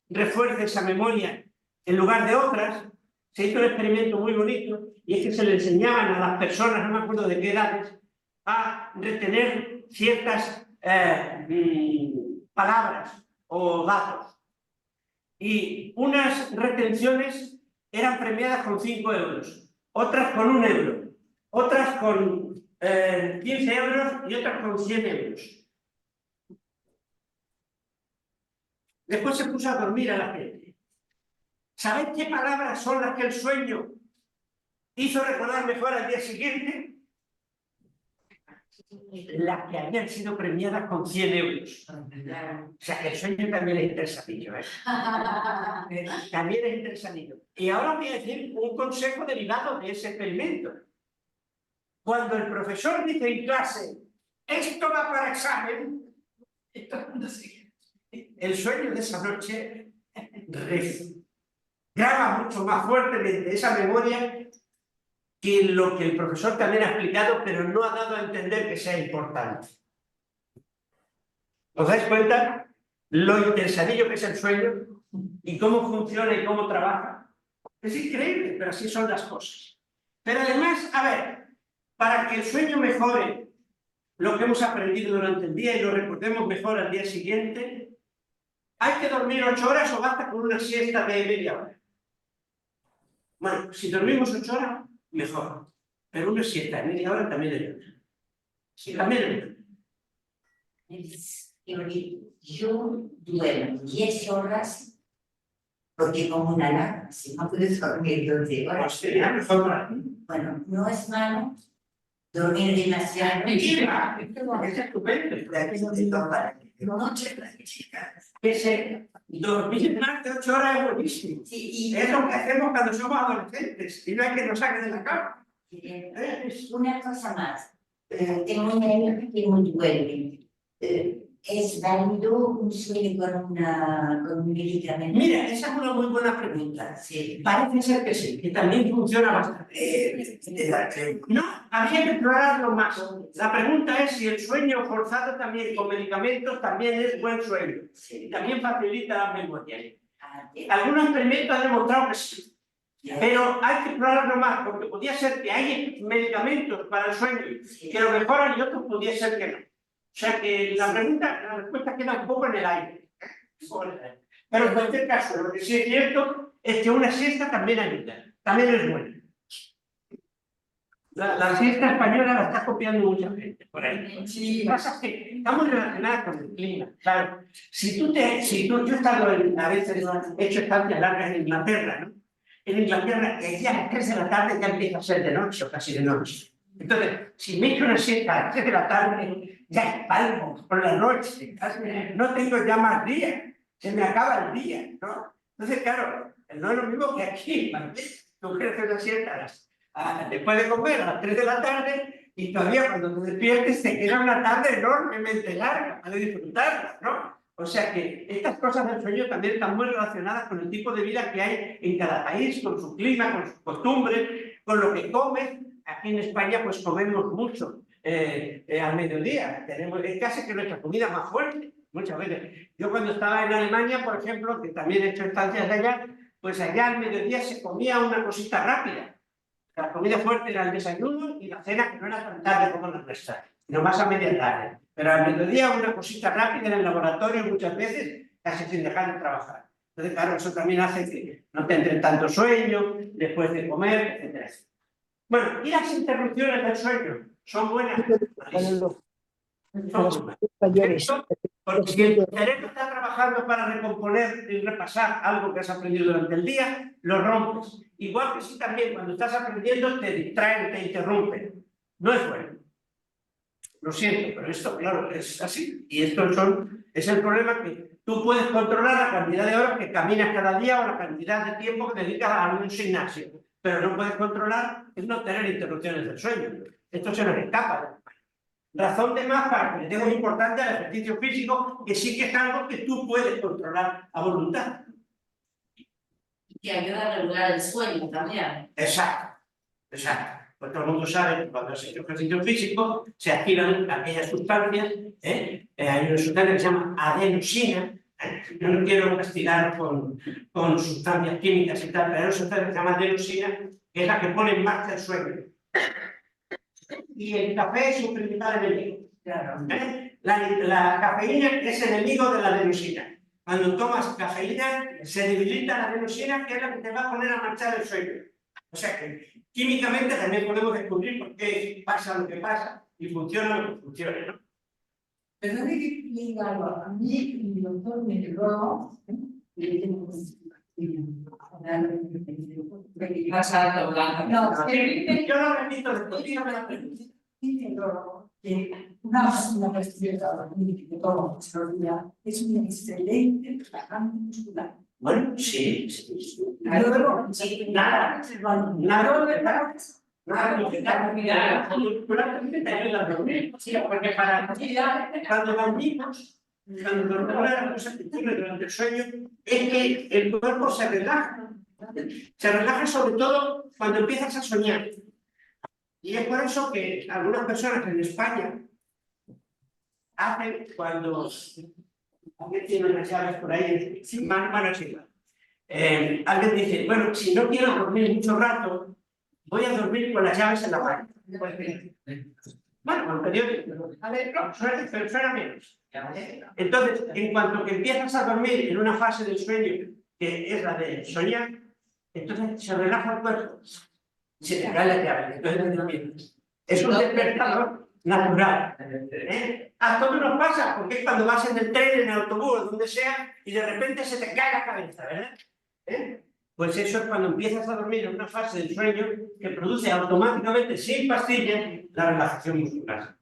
refuerce esa memoria en lugar de otras. Se hizo un experimento muy bonito y es que se le enseñaban a las personas, no me acuerdo de qué edades, a retener ciertas palabras o datos. Y unas retenciones eran premiadas con 5 euros, otras con 1 euro, otras con 15 euros y otras con 100 euros. Después se puso a dormir a la gente. ¿Sabéis qué palabras son las que el sueño hizo recordar mejor al día siguiente? Las que habían sido premiadas con 100 euros. O sea, que el sueño también es interesadillo, ¿eh? También es interesadillo. Y ahora voy a decir un consejo derivado de ese experimento. Cuando el profesor dice en clase, esto va para examen, el sueño de esa noche graba mucho más fuertemente esa memoria que lo que el profesor también ha explicado, pero no ha dado a entender que sea importante. ¿Os dais cuenta lo interesadillo que es el sueño y cómo funciona y cómo trabaja? Es increíble, pero así son las cosas. Pero además, a ver, para que el sueño mejore lo que hemos aprendido durante el día y lo recordemos mejor al día siguiente, ¿hay que dormir 8 horas o basta con una siesta de media hora? Bueno, si dormimos 8 horas, mejor. Pero una siesta de media hora también ayuda. Sí, también ayuda.
Yo duermo 10 horas porque como una alarma, si no puedes dormir 12 horas.
Pues sería mejor para ti.
Bueno, no es malo dormir demasiado.
Mentira, es estupendo. Que se dormir más de 8 horas es buenísimo.
Sí,
Es lo que hacemos cuando somos adolescentes y no hay que nos saquen de la cama.
una cosa más. Tengo una hija que no duerme. ¿Es válido un sueño con un medicamento?
Mira, esa es una muy buena pregunta.
Sí.
Parece ser que sí, que también funciona bastante. No, habría que explorarlo más. La pregunta es si el sueño forzado también con medicamentos también es buen sueño.
Sí.
También facilita la memoria.
Ah,
Algunos experimentos han demostrado que sí. Pero hay que explorarlo más, porque podría ser que hay medicamentos para el sueño que lo mejoran y otros podría ser que no. O sea que la respuesta queda un poco en el aire. Pero en cualquier caso, lo que sí es cierto es que una siesta también ayuda, también es buena. La siesta española la está copiando mucha gente por ahí.
Sí.
Lo que pasa es que está muy relacionada con el clima. Claro, yo he estado a veces, he hecho estancias largas en Inglaterra, ¿no? En Inglaterra, allí a las 3 de la tarde ya empieza a ser de noche o casi de noche. Entonces, si me echo una siesta a las 3 de la tarde, ya espalmo por la noche, no tengo ya más días, se me acaba el día, ¿no? Entonces, claro, no es lo mismo que aquí, ¿vale? Tú quieres hacer una siesta después de comer a las 3 de la tarde y todavía cuando te despiertes te queda una tarde enormemente larga para disfrutarla, ¿no? O sea que estas cosas del sueño también están muy relacionadas con el tipo de vida que hay en cada país, con su clima, con sus costumbres, con lo que comes. Aquí en España pues comemos mucho al mediodía, tenemos casi que nuestra comida más fuerte, muchas veces. Yo cuando estaba en Alemania, por ejemplo, que también he hecho estancias de allá, pues allá al mediodía se comía una cosita rápida. La comida fuerte era el desayuno y la cena, que no era tan tarde como la nuestra, sino más a media tarde. Pero al mediodía una cosita rápida en el laboratorio muchas veces, casi sin dejar de trabajar. Entonces, claro, eso también hace que no tendré tanto sueño después de comer, etc. Bueno, y las interrupciones del sueño son buenas. Son buenas. Porque si el cerebro está trabajando para recomponer y repasar algo que has aprendido durante el día, lo rompes. Igual que si también cuando estás aprendiendo te distraen, te interrumpen. No es bueno. Lo siento, pero esto, claro, es así. Y esto es el problema, que tú puedes controlar la cantidad de horas que caminas cada día o la cantidad de tiempo que dedicas a un gimnasio. Pero no puedes controlar el no tener interrupciones del sueño. Esto se nos escapa. Razón de más para que le dé muy importante al ejercicio físico, que sí que es algo que tú puedes controlar a voluntad.
Y ayuda a regular el sueño también.
Exacto, exacto. Pues todo el mundo sabe que cuando se hace ejercicio físico se activan aquellas sustancias, hay una sustancia que se llama adenosina. Yo no quiero castigar con sustancias químicas y tal, pero hay una sustancia que se llama adenosina, que es la que pone en marcha el sueño. Y el café es su principal enemigo.
Claro.
La cafeína es enemigo de la adenosina. Cuando tomas cafeína, se debilita la adenosina, que es la que te va a poner a marchar el sueño. O sea que químicamente también podemos descubrir por qué pasa lo que pasa y funciona lo que funciona, ¿no?
Perdón que diga algo, a mí mi doctor me llevó, y tengo
Pasa doblando.
no, es que
Yo lo repito después, dígame la pregunta.
una pastilla de todo el día es un excelente relajante muscular.
Bueno, sí.
Luego,
Nada muscular te ayuda a dormir. Porque cuando dormimos, cuando dormimos las cosas que ocurren durante el sueño, es que el cuerpo se relaja. Se relaja sobre todo cuando empiezas a soñar. Y es por eso que algunas personas en España hacen cuando... Alguien tiene unas llaves por ahí, bueno, sí. Alguien dice, bueno, si no quiero dormir mucho rato, voy a dormir con las llaves en la mano. Bueno, con el periódico, no, suena menos. Entonces, en cuanto que empiezas a dormir en una fase del sueño, que es la de soñar, entonces se relaja el cuerpo, se te cae la llave, entonces dormir. Es un despertador natural. A todos nos pasa, porque es cuando vas en el tren, en el autobús, donde sea, y de repente se te cae la cabeza, ¿verdad? Pues eso es cuando empiezas a dormir en una fase del sueño que produce automáticamente, sin pastillas, la relajación muscular.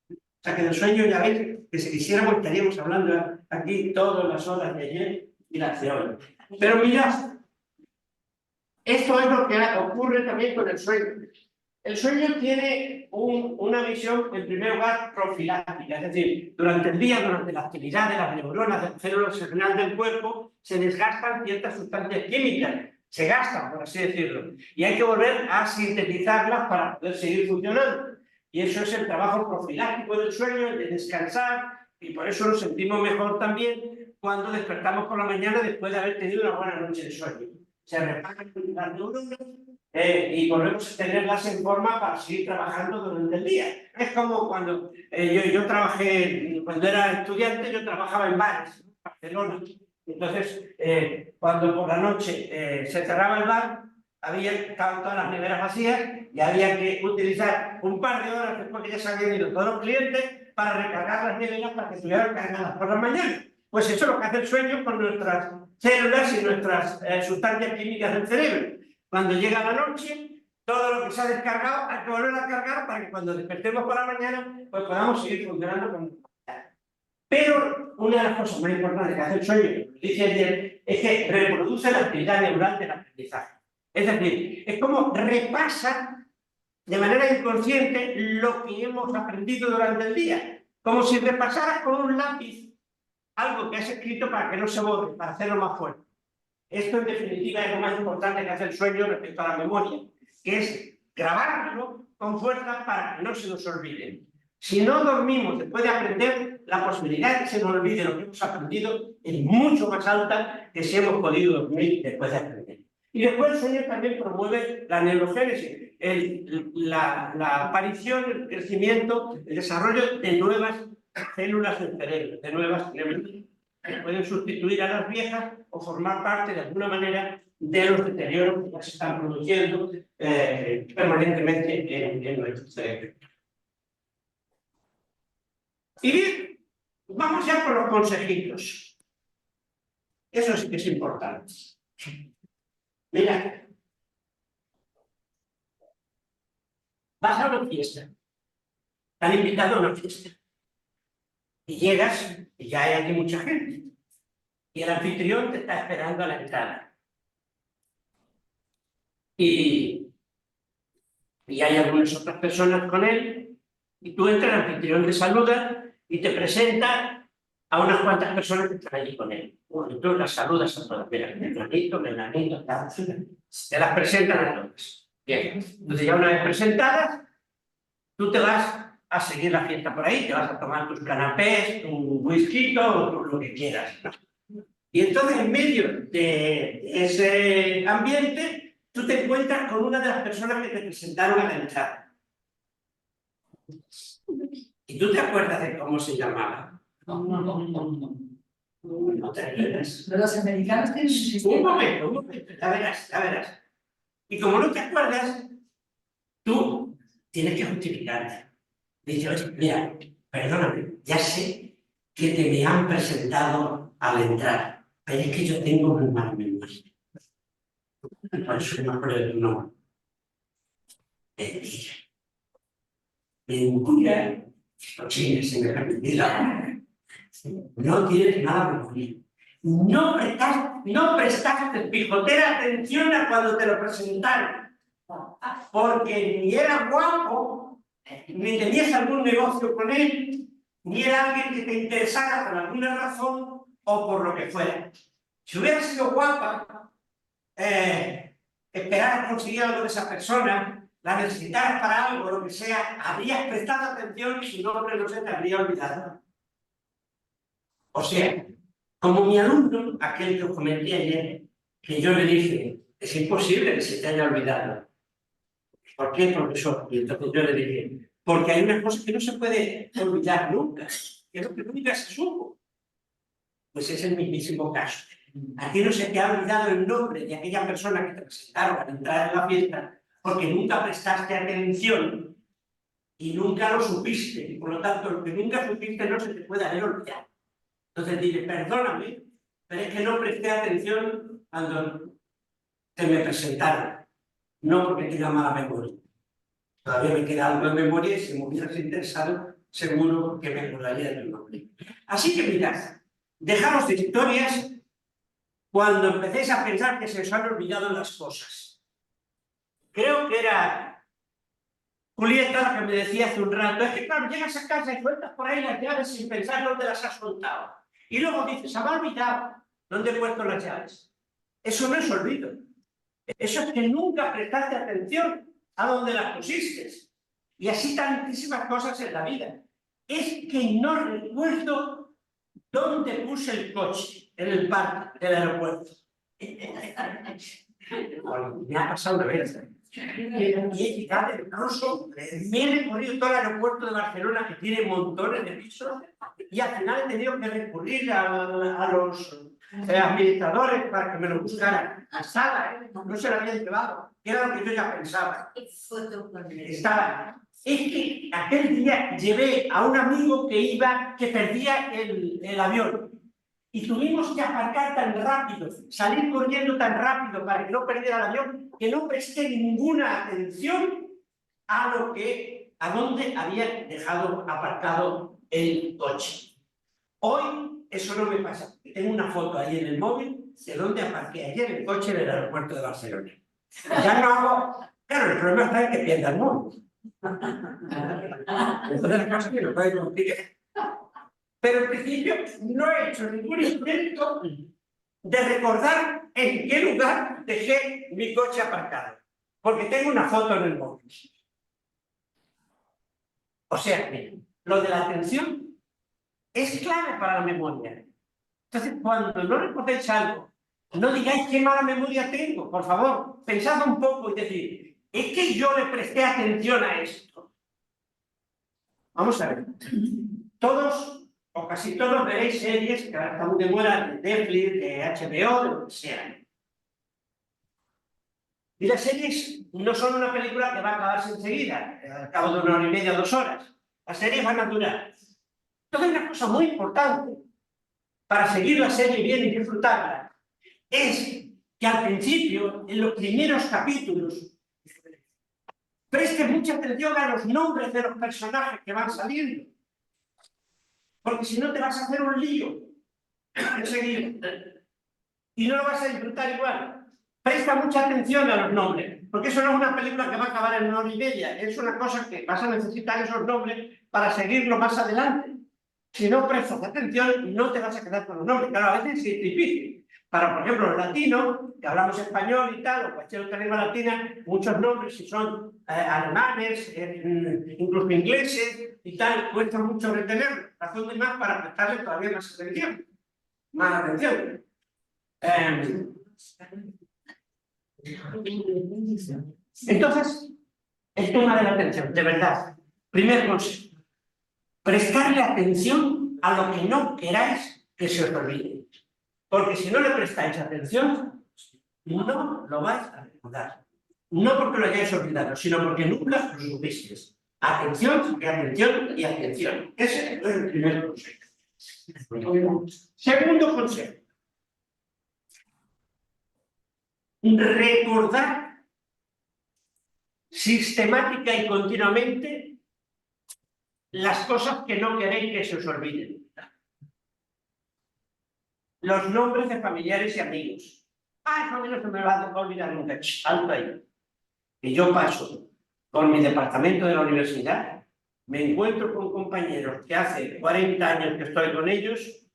O sea que del sueño ya veis que si quisiéramos estaríamos hablando aquí todas las horas de ayer y las de hoy. Pero mirad, esto es lo que ocurre también con el sueño. El sueño tiene una visión, en primer lugar, profiláctica, es decir, durante el día, durante la actividad de las neuronas del cerebro central del cuerpo, se desgastan ciertas sustancias químicas, se gastan, por así decirlo, y hay que volver a sintetizarlas para poder seguir funcionando. Y eso es el trabajo profiláctico del sueño, el de descansar, y por eso nos sentimos mejor también cuando despertamos por la mañana después de haber tenido una buena noche de sueño. Se reparan las neuronas, y volvemos a tenerlas en forma para seguir trabajando durante el día. Es como cuando yo trabajé, cuando era estudiante, yo trabajaba en bares, en Barcelona. Entonces, cuando por la noche se cerraba el bar, estaban todas las neveras vacías y había que utilizar un par de horas después que ya se habían ido todos los clientes para recargar las neveras para que estuvieran cargadas por la mañana. Pues eso es lo que hace el sueño con nuestras células y nuestras sustancias químicas del cerebro. Cuando llega la noche, todo lo que se ha descargado hay que volver a cargar para que cuando despertemos por la mañana pues podamos seguir funcionando con normalidad. Pero una de las cosas más importantes que hace el sueño, que lo dije ayer, es que reproduce la actividad neural del aprendizaje. Es decir, es como repasa de manera inconsciente lo que hemos aprendido durante el día, como si repasaras con un lápiz algo que has escrito para que no se borre, para hacerlo más fuerte. Esto en definitiva es lo más importante que hace el sueño respecto a la memoria, que es grabarlo con fuerza para que no se nos olvide. Si no dormimos después de aprender, la posibilidad de que se nos olvide lo que hemos aprendido es mucho más alta que si hemos podido dormir después de aprender. Y después el sueño también promueve la neurogénesis, la aparición, el crecimiento, el desarrollo de nuevas células del cerebro, de nuevas neuronas que pueden sustituir a las viejas o formar parte de alguna manera de los deterioros que ya se están produciendo permanentemente en nuestro cerebro. Y bien, vamos ya con los consejitos. Eso sí que es importante. Mira, vas a una fiesta, te han invitado a una fiesta, y llegas y ya hay aquí mucha gente, y el anfitrión te está esperando a la entrada. Y hay algunas otras personas con él, y tú entras, el anfitrión te saluda y te presenta a unas cuantas personas que están allí con él. Bueno, y tú las saludas a todas. Mira, menganito, tal. Te las presentan a todas. Bien, entonces ya una vez presentadas, tú te vas a seguir la fiesta por ahí, te vas a tomar tus canapés, tu whisky, o lo que quieras. Y entonces en medio de ese ambiente, tú te encuentras con una de las personas que te presentaron a la entrada. ¿Y tú te acuerdas de cómo se llamaba? No te acuerdas.
Los americanos tienen un
Un
sistema.
momento, ya verás, ya verás. Y como no te acuerdas, tú tienes que justificarte. Dice, oye, mira, perdóname, ya sé que te me han presentado al entrar, pero es que yo tengo muy mala memoria. Por eso no me acuerdo de tu nombre. Mentira. Mentira. Sí, se me permite la palabra. No tienes nada memoria. No prestaste pijotera atención a cuando te lo presentaron. Porque ni era guapo, ni tenías algún negocio con él, ni era alguien que te interesara por alguna razón o por lo que fuera. Si hubiera sido guapa, esperar a conseguir algo de esa persona, la necesitaras para algo, lo que sea, habrías prestado atención y su nombre no se te habría olvidado. O sea, como mi alumno, aquel que os comenté ayer, que yo le dije, es imposible que se te haya olvidado. ¿Por qué, profesor? Y entonces yo le dije, porque hay unas cosas que no se puede olvidar nunca, que es lo que nunca se supo. Pues es el mismísimo caso. A ti no se te ha olvidado el nombre de aquella persona que te presentaron al entrar en la fiesta, porque nunca prestaste atención y nunca lo supiste. Y por lo tanto, lo que nunca supiste no se te puede haber olvidado. Entonces dile, perdóname, pero es que no presté atención cuando te me presentaron. No porque tenga mala memoria. Todavía me queda algo en memoria y si me hubieras interesado, seguro que me acordaría del nombre. Así que mirad, dejaros de historias cuando empecéis a pensar que se os han olvidado las cosas. Creo que era Julieta la que me decía hace un rato, es que claro, llegas a casa y sueltas por ahí las llaves sin pensar dónde las has soltado. Y luego dices, se me ha olvidado dónde he puesto las llaves. Eso no es olvido. Eso es que nunca prestaste atención a dónde las pusiste. Y así tantísimas cosas en la vida. Es que no recuerdo dónde puse el coche en el parque del aeropuerto. Me ha pasado una vez. Y he llegado incluso, me he recorrido todo el aeropuerto de Barcelona, que tiene montones de pisos, y al final he tenido que recurrir a los administradores para que me lo buscaran. La sala, no se la habían llevado, que era lo que yo ya pensaba. Estaba. Es que aquel día llevé a un amigo que perdía el avión. Y tuvimos que aparcar tan rápido, salir corriendo tan rápido para que no perdiera el avión, que no presté ninguna atención a dónde había dejado aparcado el coche. Hoy eso no me pasa. Tengo una foto ahí en el móvil de dónde aparqué ayer el coche en el aeropuerto de Barcelona. Ya no hago... Claro, el problema está en que pierda el móvil. Es una de las cosas que no puede cumplir. Pero en principio no he hecho ningún intento de recordar en qué lugar dejé mi coche aparcado. Porque tengo una foto en el móvil. O sea que lo de la atención es clave para la memoria. Entonces, cuando no recordéis algo, no digáis qué mala memoria tengo, por favor. Pensad un poco y decir, es que yo le presté atención a esto. Vamos a ver. Todos o casi todos veréis series que ahora están de moda de Netflix, de HBO, de lo que sea. Y las series no son una película que va a acabarse enseguida, al cabo de 1 hora y media, 2 horas. Las series van a durar. Entonces, una cosa muy importante para seguir la serie bien y disfrutarla es que al principio, en los primeros capítulos, preste mucha atención a los nombres de los personajes que van saliendo. Porque si no te vas a hacer un lío enseguida. Y no lo vas a disfrutar igual. Presta mucha atención a los nombres, porque eso no es una película que va a acabar en 1 hora y media. Es una cosa que vas a necesitar esos nombres para seguirlo más adelante. Si no prestas atención, no te vas a quedar con los nombres. Claro, a veces sí es difícil. Para, por ejemplo, los latinos, que hablamos español y tal, o cualquier otra lengua latina, muchos nombres, si son alemanes, incluso ingleses y tal, cuesta mucho retenerlos. Razón de más para prestarle todavía más atención. Más atención. Entonces, el tema de la atención, de verdad. Primer consejo. Prestarle atención a lo que no queráis que se os olvide. Porque si no le prestáis atención, no lo vais a recordar. No porque lo hayáis olvidado, sino porque nunca lo supisteis. Atención, y atención, y atención. Ese es el primer consejo. Segundo consejo. Recordar sistemática y continuamente las cosas que no queréis que se os olviden. Los nombres de familiares y amigos. Eso no se me va a olvidar nunca. Alto ahí. Y yo paso por mi departamento de la universidad, me encuentro con compañeros que hace 40 años que estoy con ellos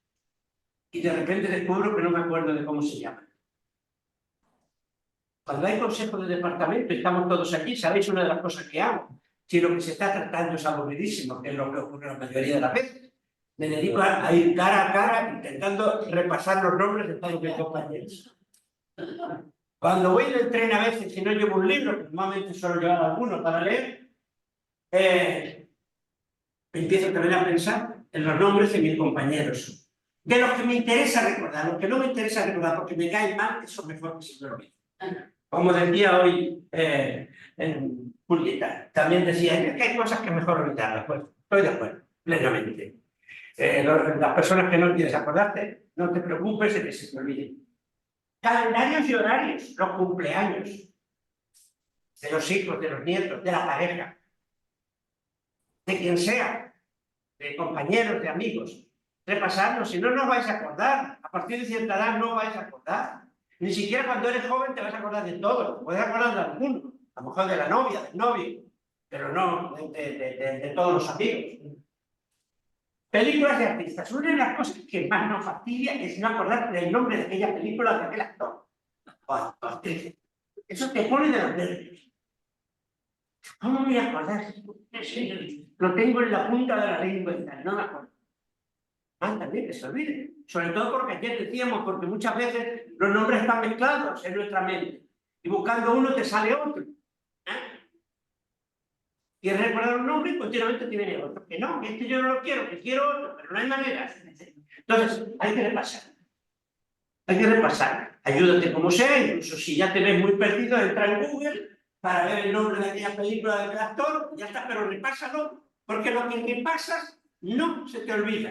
y de repente descubro que no me acuerdo de cómo se llaman. Cuando hay consejo de departamento y estamos todos aquí, ¿sabéis una de las cosas que hago? Si lo que se está tratando es aburridísimo, que es lo que ocurre la mayoría de las veces, me dedico a ir cara a cara intentando repasar los nombres de todos mis compañeros. Cuando voy en el tren a veces, si no llevo un libro, que normalmente solo llevo alguno para leer, empiezo también a pensar en los nombres de mis compañeros. De los que me interesa recordar, los que no me interesa recordar porque me caen mal, eso es mejor que se me olvide. Como decía hoy Julieta, también decía que hay cosas que mejor olvidarlas. Pues estoy de acuerdo, plenamente. Las personas que no quieres acordarte, no te preocupes de que se te olviden. Calendarios y horarios, los cumpleaños de los hijos, de los nietos, de la pareja, de quien sea, de compañeros, de amigos. Repasarlos, si no, no os vais a acordar. A partir de cierta edad no vais a acordar. Ni siquiera cuando eres joven te vas a acordar de todo. Puedes acordar de alguno, a lo mejor de la novia, del novio, pero no de todos los amigos. Películas de artistas. Una de las cosas que más nos fastidia es no acordarte del nombre de aquella película de aquel actor o actriz. Eso te pone de los nervios. ¿Cómo me voy a acordar? Lo tengo en la punta de la lengua y tal, no me acuerdo. También que se olvide. Sobre todo porque ayer decíamos, porque muchas veces los nombres están mezclados en nuestra mente. Y buscando uno te sale otro. Quieres recordar un nombre y continuamente te viene otro. Que no, que este yo no lo quiero, que quiero otro, pero no hay manera. Entonces, hay que repasar. Hay que repasar. Ayúdate como sea, incluso si ya te ves muy perdido, entra en Google para ver el nombre de aquella película de aquel actor, ya está, pero repásalo, porque lo que repasas no se te olvida.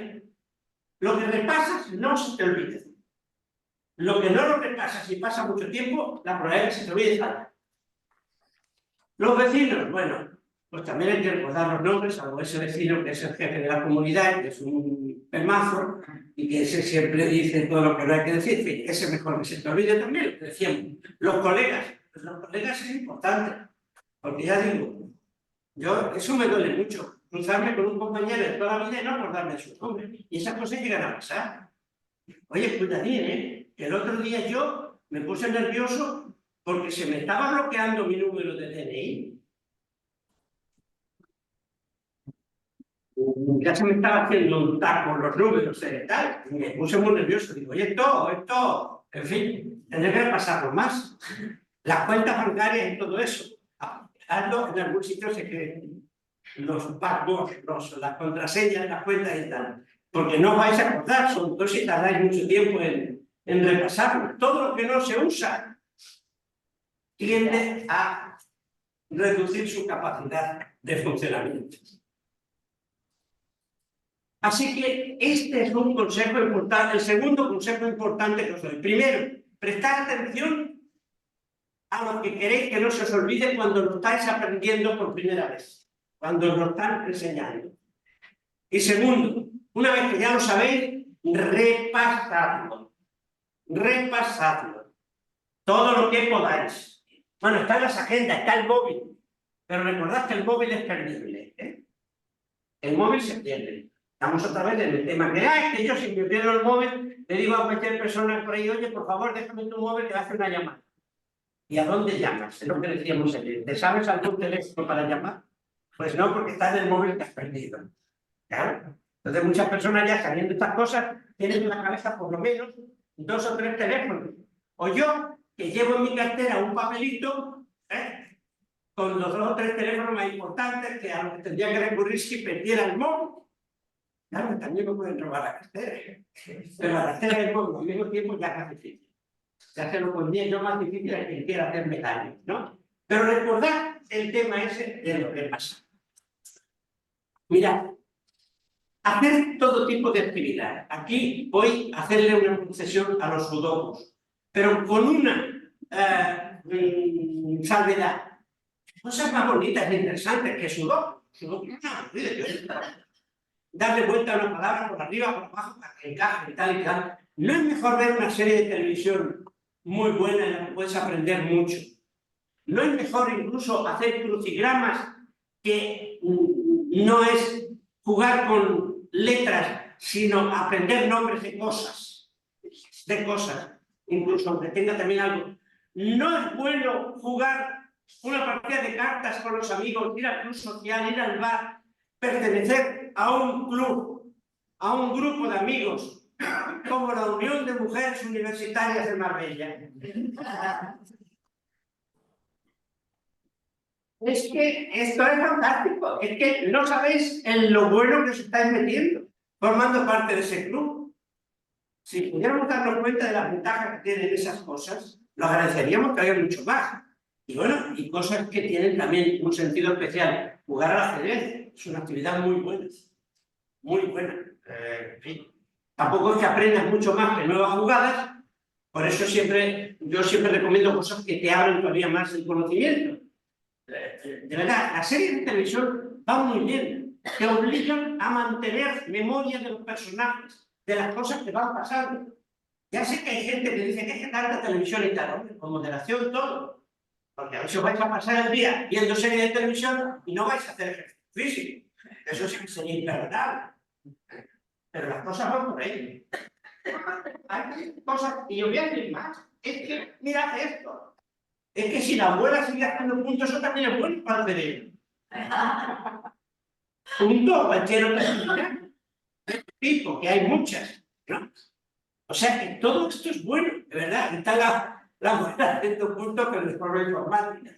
Lo que repasas no se te olvida. Lo que no lo repasas y pasa mucho tiempo, la probabilidad es que se te olvide alta. Los vecinos, bueno, pues también hay que recordar los nombres, salvo ese vecino que es el jefe de la comunidad, que es un pelmazo, y que ese siempre dice todo lo que no hay que decir, en fin, ese mejor que se te olvide también, lo que decíamos. Los colegas, pues los colegas es importante, porque ya digo, eso me duele mucho, cruzarme con un compañero de toda la vida y no acordarme de su nombre, y esas cosas llegan a pasar. Oye, cuidadín, que el otro día yo me puse nervioso porque se me estaba bloqueando mi número de DNI. Ya se me estaba haciendo un taco los números de tal, y me puse muy nervioso. Digo, oye, esto, en fin, tendré que pasarlo más. Las cuentas bancarias y todo eso. Hazlo en algún sitio se creen los passwords, las contraseñas, las cuentas y tal. Porque no os vais a acordar, sobre todo si tardáis mucho tiempo en repasarlo. Todo lo que no se usa tiende a reducir su capacidad de funcionamiento. Así que este es un consejo importante, el segundo consejo importante que os doy. Primero, prestad atención a lo que queréis que no se os olvide cuando lo estáis aprendiendo por primera vez, cuando os lo están enseñando. Y segundo, una vez que ya lo sabéis, repasadlo. Repasadlo. Todo lo que podáis. Bueno, está en las agendas, está el móvil. Pero recordad que el móvil es perdible, ¿eh? El móvil se pierde. Estamos otra vez en el tema que yo si me pierdo el móvil, le digo a cualquier persona por ahí, oye, por favor, déjame tu móvil que hace una llamada. ¿Y a dónde llamas? Es lo que decíamos ayer. ¿Te sabes algún teléfono para llamar? Pues no, porque está en el móvil que has perdido. Claro. Entonces muchas personas ya sabiendo estas cosas tienen en la cabeza por lo menos 2 o 3 teléfonos. O yo, que llevo en mi cartera un papelito con los 2 o 3 teléfonos más importantes que a los que tendría que recurrir si perdiera el móvil. Claro, también me pueden robar la cartera. Pero la cartera del móvil al mismo tiempo ya es más difícil. Ya se lo pondría yo más difícil a quien quiera hacerme daño, ¿no? Pero recordad el tema ese de lo que pasa. Mirad, hacer todo tipo de actividad. Aquí voy a hacerle una concesión a los sudokus, pero con una salvedad. Cosas más bonitas e interesantes que sudoku. Sudoku no, darle vuelta a una palabra por arriba, por abajo, para que encaje y tal y tal. ¿No es mejor ver una serie de televisión muy buena en la que puedes aprender mucho? ¿No es mejor incluso hacer crucigramas que no es jugar con letras, sino aprender nombres de cosas, incluso aunque tenga también algo? ¿No es bueno jugar una partida de cartas con los amigos, ir al club social, ir al bar, pertenecer a un club, a un grupo de amigos, como la Unión de Mujeres Universitarias de Marbella? Es que esto es fantástico, es que no sabéis en lo bueno que os estáis metiendo, formando parte de ese club. Si pudiéramos darnos cuenta de las ventajas que tienen esas cosas, lo agradeceríamos que haya mucho más. Y bueno, y cosas que tienen también un sentido especial. Jugar al ajedrez es una actividad muy buena, muy buena. En fin, tampoco es que aprendas mucho más que nuevas jugadas, por eso yo siempre recomiendo cosas que te abren todavía más el conocimiento. De verdad, las series de televisión van muy bien, te obligan a mantener memoria de los personajes, de las cosas que van pasando. Ya sé que hay gente que dice que es que tanta televisión y tal, hombre, con moderación todo. Porque a veces os vais a pasar el día viendo series de televisión y no vais a hacer ejercicio físico. Eso sí que sería imperdonable. Pero las cosas van por ahí. Hay cosas, y yo voy a decir más, es que mirad esto. Es que si la abuela sigue haciendo puntos, eso también es bueno para el cerebro. Punto, cualquier otra actividad. Tipo, que hay muchas, ¿no? O sea que todo esto es bueno, de verdad. Está la abuela haciendo puntos, pero después lo informática.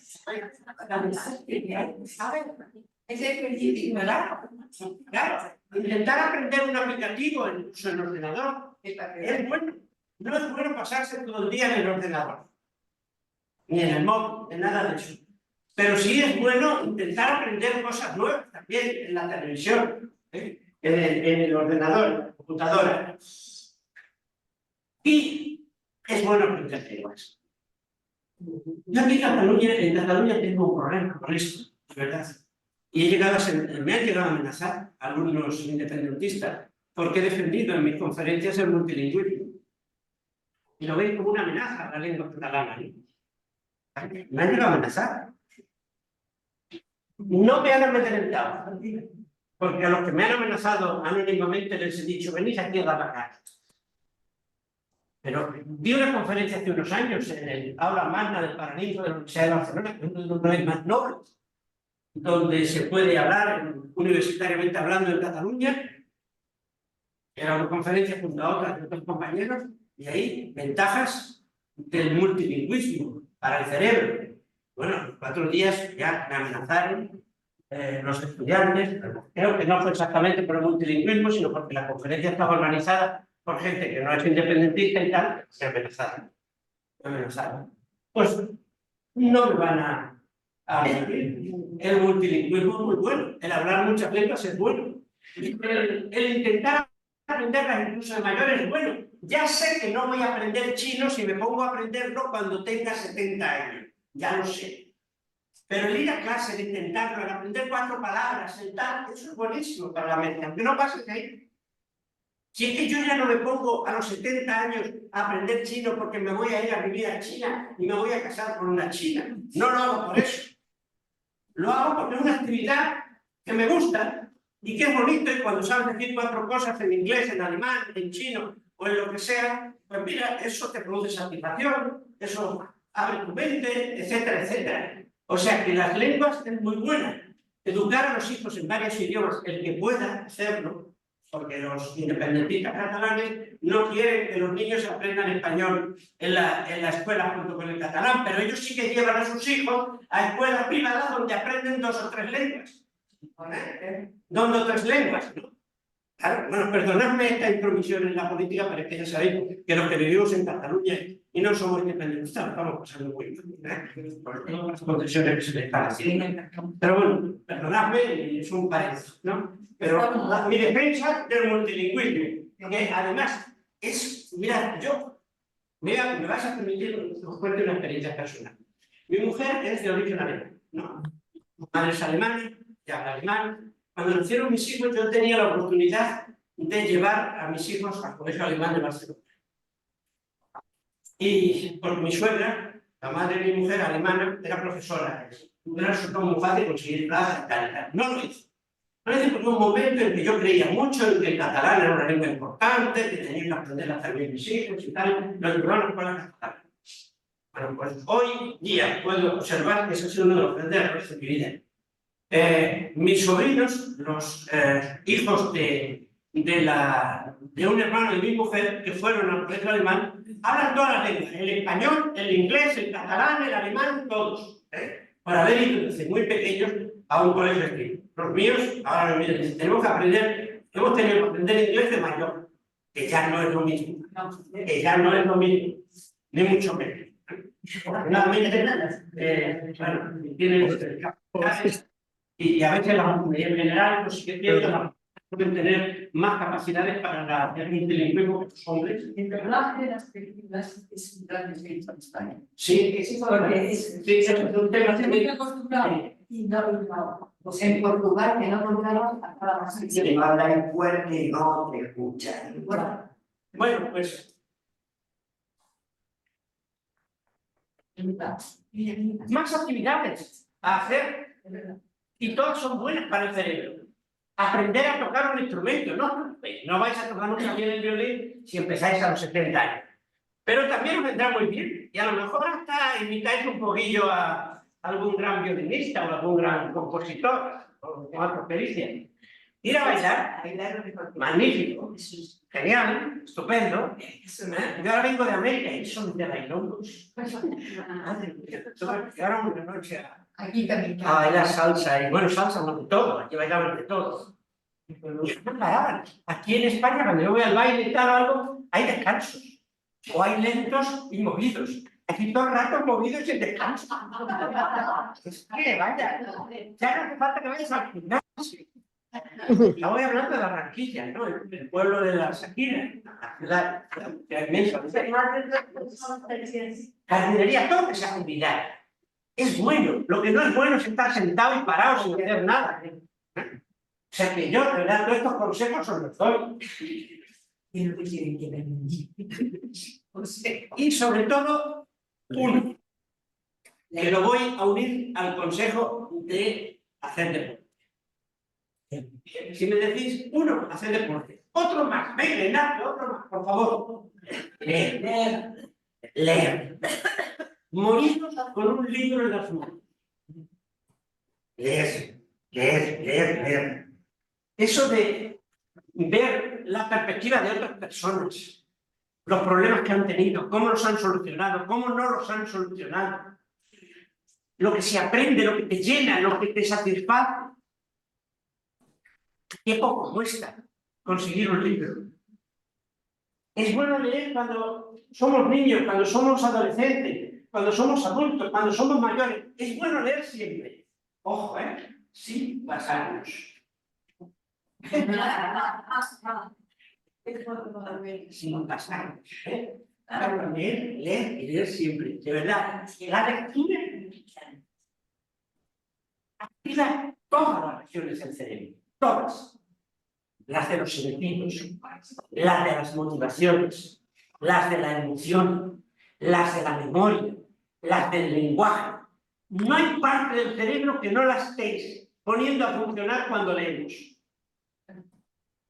Es ejercicio, ¿verdad?
Claro, intentar aprender un aplicativo en el ordenador es bueno. No es bueno pasarse todo el día en el ordenador, ni en el móvil, en nada de eso. Pero sí es bueno intentar aprender cosas nuevas también en la televisión. en el ordenador, en la computadora. Y es bueno aprender lenguas. Yo aquí en Cataluña tengo un problema con esto, de verdad. Y me han llegado a amenazar algunos independentistas porque he defendido en mis conferencias el multilingüismo. Y lo ven como una amenaza a la lengua catalana. Me han llegado a amenazar. No me han amedrentado, porque a los que me han amenazado anónimamente les he dicho, venid aquí a dar la cara. Pero vi una conferencia hace unos años en el aula magna del Paraninfo de la Universidad de Barcelona, que es uno de los lugares más nobles, donde se puede hablar universitariamente hablando en Cataluña. Era una conferencia junto a otras de otros compañeros, y ahí ventajas del multilingüismo para el cerebro. Bueno, los 4 días ya me amenazaron los estudiantes. Creo que no fue exactamente por el multilingüismo, sino porque la conferencia estaba organizada por gente que no es independentista y tal. Me amenazaron. Pues no me van a mentir. El multilingüismo es muy bueno. El hablar muchas lenguas es bueno. El intentar aprenderlas incluso de mayores es bueno. Ya sé que no voy a aprender chino si me pongo a aprenderlo cuando tenga 70 años. Ya lo sé. Pero el ir a clase, el intentarlo, el aprender 4 palabras, el tal, eso es buenísimo para la mente, aunque no pase de ahí. Si es que yo ya no me pongo a los 70 años a aprender chino porque me voy a ir a vivir a China y me voy a casar con una china. No lo hago por eso. Lo hago porque es una actividad que me gusta y que es bonito, y cuando sabes decir 4 cosas en inglés, en alemán, en chino o en lo que sea, pues mira, eso te produce satisfacción, eso abre tu mente, etcétera, etcétera. O sea que las lenguas es muy buena. Educar a los hijos en varios idiomas, el que pueda hacerlo, porque los independentistas catalanes no quieren que los niños aprendan español en la escuela junto con el catalán, pero ellos sí que llevan a sus hijos a escuelas privadas donde aprenden 2 o 3 lenguas. 2 o 3 lenguas, ¿no? Claro, bueno, perdonadme esta intromisión en la política, pero es que ya sabéis que los que vivimos en Cataluña y no somos independentistas, estamos pasando muy bien, por todas las concesiones que se le están haciendo. Pero bueno, perdonadme, es un paréntesis, ¿no? Pero mi defensa del multilingüismo, que además es, mirad, me vais a permitir que os cuente una experiencia personal. Mi mujer es de origen alemán, ¿no? Mi madre es alemana, ya habla alemán. Cuando nacieron mis hijos, yo tenía la oportunidad de llevar a mis hijos al Colegio Alemán de Barcelona. Y por mi suegra, la madre de mi mujer alemana, era profesora. Me resultó muy fácil conseguir plaza y tal. No lo hice. No lo hice porque un momento en que yo creía mucho en que el catalán era una lengua importante, que tenía que aprender a hacer bien mis hijos y tal. Los peruanos con la catalana. Bueno, pues hoy día puedo observar que ese ha sido uno de los grandes errores de mi vida. Mis sobrinos, los hijos de un hermano de mi mujer que fueron al colegio alemán, hablan todas las lenguas, el español, el inglés, el catalán, el alemán, todos, por haber ido desde muy pequeños a un colegio aquí. Los míos, ahora miren, tenemos que aprender, hemos tenido que aprender inglés de mayor, que ya no es lo mismo, ni mucho menos. Y a veces las comunidades en general, pues sí que pueden tener más capacidades para el multilingüismo que los hombres.
El doblaje de las películas es un gran desafío en España.
Sí,
Porque
es un tema
estoy muy acostumbrado y no.
Pues en Portugal, que no contaron, acaba más
Si te hablan fuerte y no te escuchan.
Bueno, pues más actividades a hacer y todas son buenas para el cerebro. Aprender a tocar un instrumento, no vais a tocar nunca bien el violín si empezáis a los 70 años. Pero también os vendrá muy bien y a lo mejor hasta invitáis un poquillo a algún gran violinista o algún gran compositor o con otra pericia. Ir a bailar, magnífico, genial, estupendo. Yo ahora vengo de América y son de bailongos. Llegaron una noche
Aquí también.
a bailar salsa, y bueno, salsa no de todo, aquí bailaban de todo. Aquí en España, cuando yo voy al baile y tal o algo, hay descansos, o hay lentos y movidos. Aquí todo el rato movidos y descansos. Es que vaya, ya no hace falta que vayas al gimnasio. Ya voy hablando de Barranquilla, ¿no? El pueblo de la Shakira, la ciudad inmensa. Jardinería, todo que sea actividad. Es bueno. Lo que no es bueno es estar sentado y parado sin hacer nada. O sea que yo, de verdad, todos estos consejos os los doy.
Y lo que quieren que vengan.
Y sobre todo, uno, que lo voy a unir al consejo de hacer deporte. Si me decís, uno, hacer deporte. Otro más, venga, Ignacio, otro más, por favor. Leer. Leer. Morirnos con un libro en las manos. Leer, leer, leer, leer. Eso de ver la perspectiva de otras personas, los problemas que han tenido, cómo los han solucionado, cómo no los han solucionado, lo que se aprende, lo que te llena, lo que te satisface. Qué poco cuesta conseguir un libro. Es bueno leer cuando somos niños, cuando somos adolescentes, cuando somos adultos, cuando somos mayores. Es bueno leer siempre. Ojo, sin pasarnos. Sin pasarnos, Claro, leer y leer siempre. De verdad, la lectura activa todas las regiones del cerebro. Todas. Las de los sentidos, las de las motivaciones, las de la emoción, las de la memoria, las del lenguaje. No hay parte del cerebro que no la estéis poniendo a funcionar cuando leemos.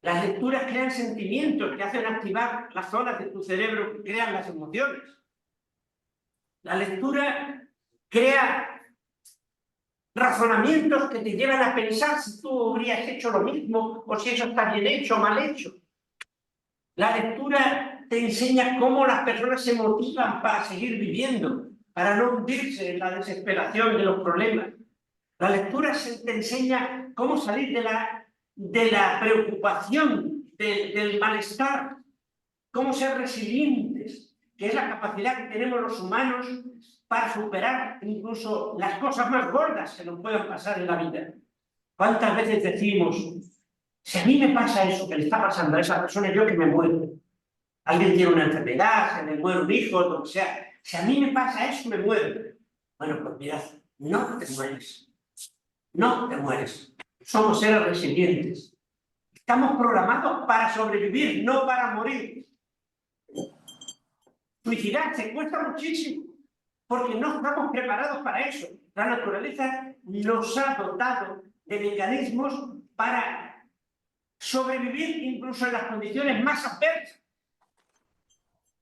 Las lecturas crean sentimientos que hacen activar las zonas de tu cerebro que crean las emociones. La lectura crea razonamientos que te llevan a pensar si tú habrías hecho lo mismo o si eso está bien hecho o mal hecho. La lectura te enseña cómo las personas se motivan para seguir viviendo, para no hundirse en la desesperación de los problemas. La lectura te enseña cómo salir de la preocupación, del malestar, cómo ser resilientes, que es la capacidad que tenemos los humanos para superar incluso las cosas más gordas que nos puedan pasar en la vida. ¿Cuántas veces decimos, si a mí me pasa eso que le está pasando a esa persona, yo que me muero? Alguien tiene una enfermedad, se le muere un hijo, lo que sea. Si a mí me pasa eso, me muero. Bueno, pues mirad, no te mueres. No te mueres. Somos seres resilientes. Estamos programados para sobrevivir, no para morir. Suicidarse cuesta muchísimo, porque no estamos preparados para eso. La naturaleza nos ha dotado de mecanismos para sobrevivir incluso en las condiciones más adversas.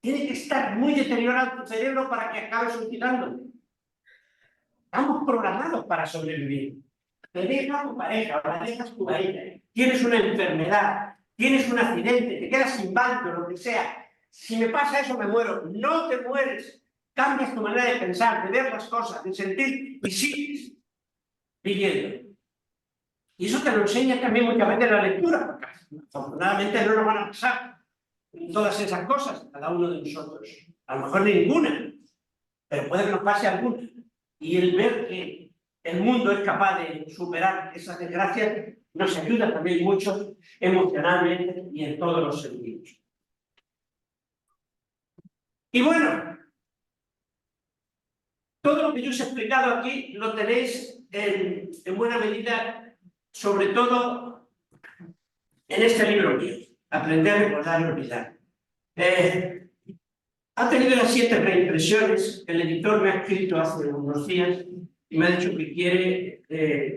Tiene que estar muy deteriorado tu cerebro para que acabes suicidándote. Estamos programados para sobrevivir. Te dejas tu pareja o la dejas tu pareja, tienes una enfermedad, tienes un accidente, te quedas sin banco, lo que sea. Si me pasa eso, me muero. No te mueres. Cambias tu manera de pensar, de ver las cosas, de sentir y sigues viviendo. Y eso te lo enseña también muchas veces la lectura, porque afortunadamente no nos van a pasar todas esas cosas, cada uno de nosotros. A lo mejor ninguna, pero puede que nos pase alguna. Y el ver que el mundo es capaz de superar esas desgracias nos ayuda también mucho emocionalmente y en todos los sentidos. Y bueno, todo lo que yo os he explicado aquí lo tenéis en buena medida, sobre todo en este libro mío, Aprender, Recordar y Olvidar. Ha tenido las 7 reimpresiones, el editor me ha escrito hace unos días y me ha dicho que quiere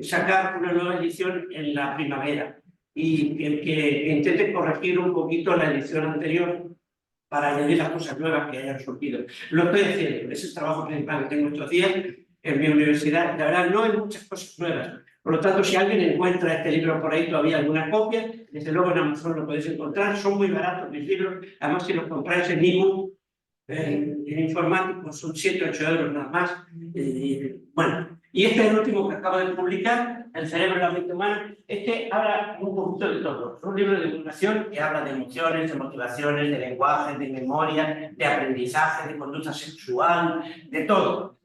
sacar una nueva edición en la primavera y que intente corregir un poquito la edición anterior para añadir las cosas nuevas que hayan surgido. Lo estoy haciendo, ese es el trabajo principal que tengo estos días en mi universidad. La verdad, no hay muchas cosas nuevas. Por lo tanto, si alguien encuentra este libro por ahí, todavía alguna copia, desde luego en Amazon lo podéis encontrar. Son muy baratos mis libros. Además, si los compráis en ebook, en informático, son 7 o 8 euros nada más. Bueno, y este es el último que acabo de publicar, El cerebro y la mente humana. Este habla un poquito de todo. Es un libro de divulgación que habla de emociones, de motivaciones, de lenguaje, de memoria, de aprendizaje, de conducta sexual, de todo,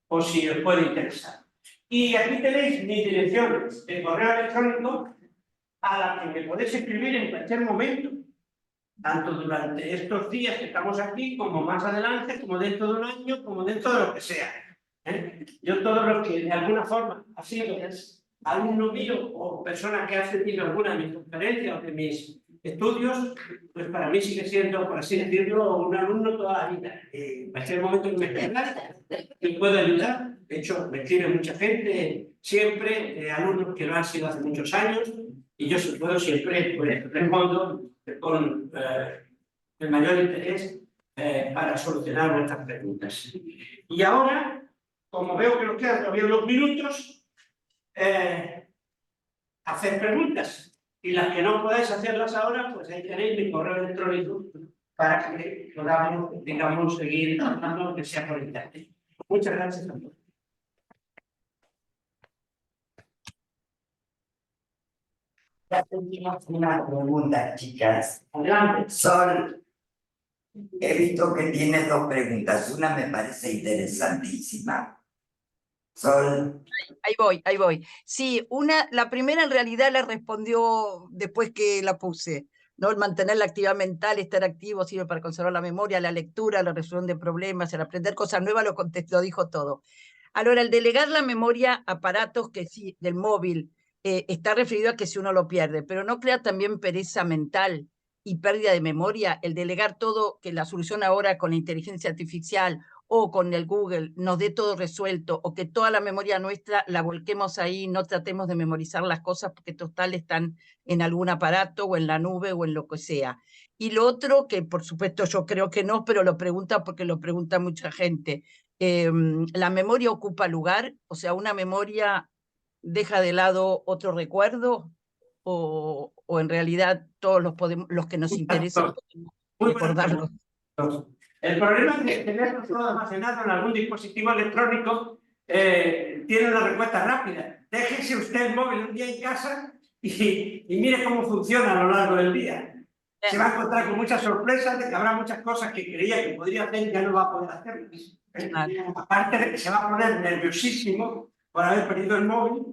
por si os puede interesar. Y aquí tenéis mi dirección de correo electrónico a la que me podéis escribir en cualquier momento, tanto durante estos días que estamos aquí, como más adelante, como dentro de un año, como dentro de lo que sea. Yo todo lo que de alguna forma ha sido alumno mío o persona que ha atendido alguna de mis conferencias o de mis estudios, pues para mí sigue siendo, por así decirlo, un alumno toda la vida. En cualquier momento que me escriban, me puedo ayudar. De hecho, me escribe mucha gente, siempre, alumnos que lo han sido hace muchos años, y yo si puedo siempre pues, respondo con el mayor interés para solucionar nuestras preguntas. Y ahora, como veo que nos quedan todavía unos minutos, hacer preguntas. Y las que no podáis hacerlas ahora, pues ahí tenéis mi correo electrónico para que podamos, digamos, seguir hablando, aunque sea por internet. Muchas gracias a todos.
Ya tenemos una pregunta, chicas.
Adelante.
Sol, he visto que tienes dos preguntas. Una me parece interesantísima. Sol,
Ahí voy. Sí, la primera en realidad la respondió después que la puse, ¿no? El mantener la actividad mental, estar activo, sirve para conservar la memoria, la lectura, la resolución de problemas, el aprender cosas nuevas, lo dijo todo. Ahora, el delegar la memoria a aparatos que sí, del móvil, está referido a que si uno lo pierde, pero no crea también pereza mental y pérdida de memoria, el delegar todo, que la solución ahora con la inteligencia artificial o con el Google nos dé todo resuelto, o que toda la memoria nuestra la volquemos ahí, no tratemos de memorizar las cosas porque total están en algún aparato o en la nube o en lo que sea. Y lo otro, que por supuesto yo creo que no, pero lo pregunta porque lo pregunta mucha gente, ¿la memoria ocupa lugar? O sea, ¿una memoria deja de lado otro recuerdo? ¿O en realidad todos los que nos interesan podemos recordarlos?
El problema es que tenerlo todo almacenado en algún dispositivo electrónico tiene una respuesta rápida. Déjese usted el móvil un día en casa y mire cómo funciona a lo largo del día. Se va a encontrar con muchas sorpresas de que habrá muchas cosas que creía que podría hacer y ya no va a poder hacerlas. Aparte de que se va a poner nerviosísimo por haber perdido el móvil,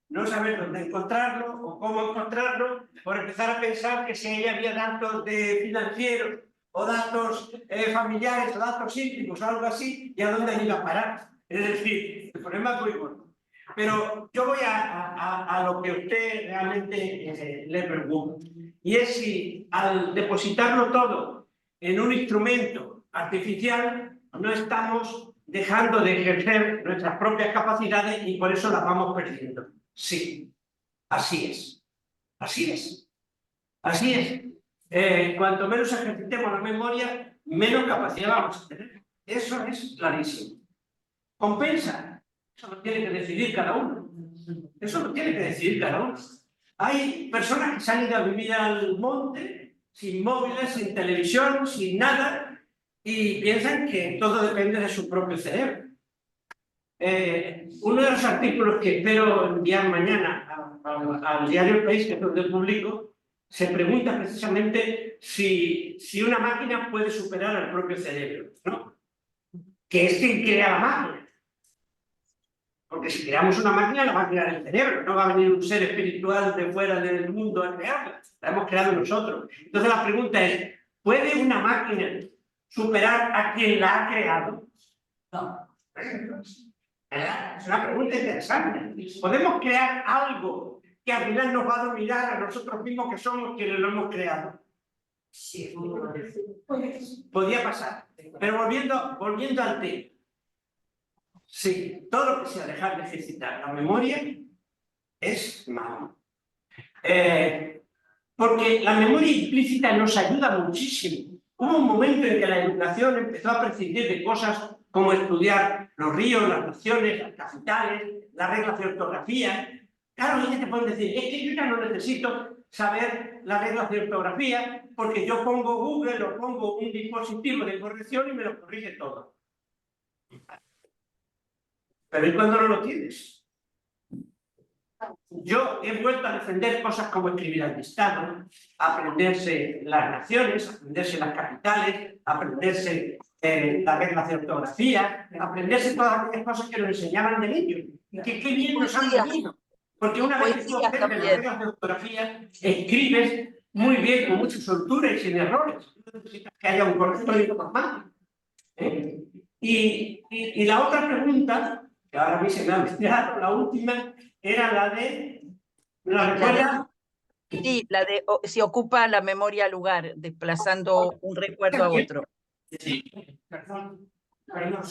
no saber dónde encontrarlo o cómo encontrarlo, por empezar a pensar que si ella había datos de financieros o datos familiares o datos íntimos o algo así, ¿y a dónde han ido a parar? Es decir, el problema es muy bueno. Pero yo voy a lo que usted realmente le pregunta. Y es si al depositarlo todo en un instrumento artificial no estamos dejando de ejercer nuestras propias capacidades y por eso las vamos perdiendo. Sí, así es. Así es. Así es. Cuanto menos ejercitemos la memoria, menos capacidad vamos a tener. Eso es clarísimo. ¿Compensa? Eso lo tiene que decidir cada uno. Eso lo tiene que decidir cada uno. Hay personas que se han ido a vivir al monte, sin móviles, sin televisión, sin nada, y piensan que todo depende de su propio cerebro. Uno de los artículos que espero enviar mañana al diario El País, que es donde publico, se pregunta precisamente si una máquina puede superar al propio cerebro, ¿no? Que es quien crea la máquina. Porque si creamos una máquina, la va a crear el cerebro, no va a venir un ser espiritual de fuera del mundo a crearla, la hemos creado nosotros. Entonces la pregunta es, ¿puede una máquina superar a quien la ha creado? No. Es una pregunta interesante. ¿Podemos crear algo que al final nos va a dominar a nosotros mismos que somos quienes lo hemos creado? Sí. Podría pasar. Pero volviendo al tema. Sí, todo lo que sea dejar de ejercitar la memoria es malo. Porque la memoria implícita nos ayuda muchísimo. Hubo un momento en que la educación empezó a prescindir de cosas como estudiar los ríos, las naciones, las capitales, las reglas de ortografía. Claro, ellos te pueden decir, es que yo ya no necesito saber las reglas de ortografía porque yo pongo Google o pongo un dispositivo de corrección y me lo corrige todo. Pero ¿y cuando no lo tienes? Yo he vuelto a defender cosas como escribir al listado, aprenderse las naciones, aprenderse las capitales, aprenderse las reglas de ortografía, aprenderse todas aquellas cosas que nos enseñaban de niños. Que qué bien nos han venido. Porque una vez que tú
Poesías
aprendes las
también.
reglas de ortografía, escribes muy bien, con mucha soltura y sin errores. No necesitas que haya un corrector y normal. Y la otra pregunta, que ahora a mí se me ha olvidado, la última, era la de... ¿La recuerda?
Sí, la de si ocupa la memoria lugar, desplazando un recuerdo a otro.
Sí, perdón. Perdón,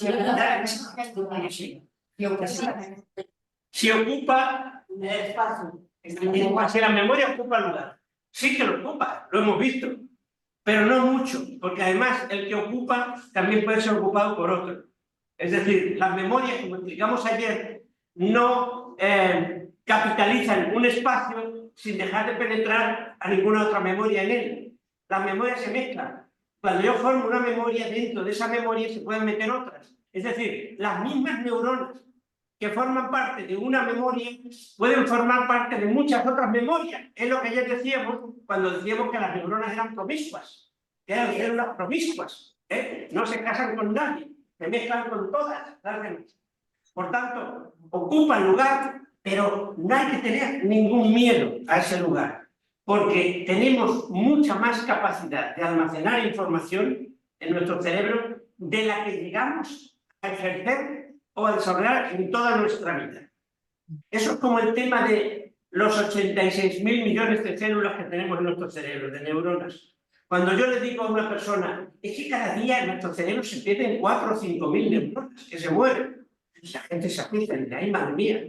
si ocupa espacio, si la memoria ocupa lugar, sí que lo ocupa, lo hemos visto, pero no mucho, porque además el que ocupa también puede ser ocupado por otro. Es decir, las memorias, como explicamos ayer, no capitalizan un espacio sin dejar de penetrar a ninguna otra memoria en él. Las memorias se mezclan. Cuando yo formo una memoria, dentro de esa memoria se pueden meter otras. Es decir, las mismas neuronas que forman parte de una memoria pueden formar parte de muchas otras memorias. Es lo que ayer decíamos cuando decíamos que las neuronas eran promiscuas, que eran células promiscuas, no se casan con nadie, se mezclan con todas las demás. Por tanto, ocupan lugar, pero no hay que tener ningún miedo a ese lugar, porque tenemos mucha más capacidad de almacenar información en nuestro cerebro de la que llegamos a ejercer o a desarrollar en toda nuestra vida. Eso es como el tema de los 86.000 millones de células que tenemos en nuestro cerebro, de neuronas. Cuando yo le digo a una persona, es que cada día en nuestro cerebro se pierden 4 o 5.000 neuronas que se mueren. La gente se asusta y dice, ¡ay, madre mía!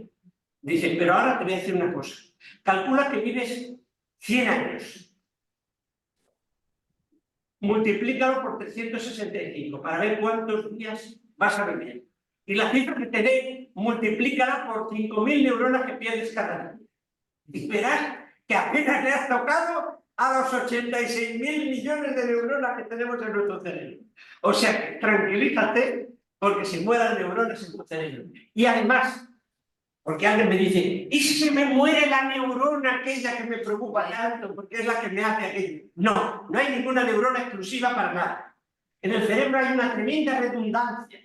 Dice, pero ahora te voy a decir una cosa. Calcula que vives 100 años. Multiplícalo por 365 para ver cuántos días vas a vivir. Y la cifra que te dé, multiplícala por 5.000 neuronas que pierdes cada día. Y verás que apenas le has tocado a los 86.000 millones de neuronas que tenemos en nuestro cerebro. O sea que tranquilízate, porque se mueran neuronas en tu cerebro. Y además, porque alguien me dice, ¿y si se me muere la neurona aquella que me preocupa tanto, porque es la que me hace aquello? No, no hay ninguna neurona exclusiva para nada. En el cerebro hay una tremenda redundancia.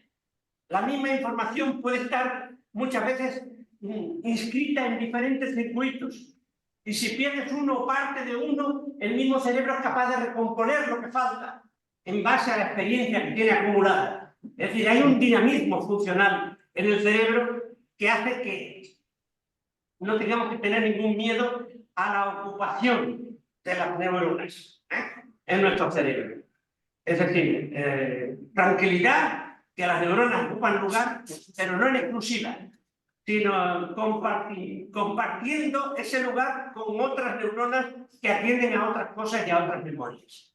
La misma información puede estar muchas veces inscrita en diferentes circuitos. Y si pierdes uno o parte de uno, el mismo cerebro es capaz de recomponer lo que falta en base a la experiencia que tiene acumulada. Es decir, hay un dinamismo funcional en el cerebro que hace que no tengamos que tener ningún miedo a la ocupación de las neuronas en nuestro cerebro. Es decir, tranquilidad, que las neuronas ocupan lugar, pero no en exclusiva, sino compartiendo ese lugar con otras neuronas que atienden a otras cosas y a otras memorias.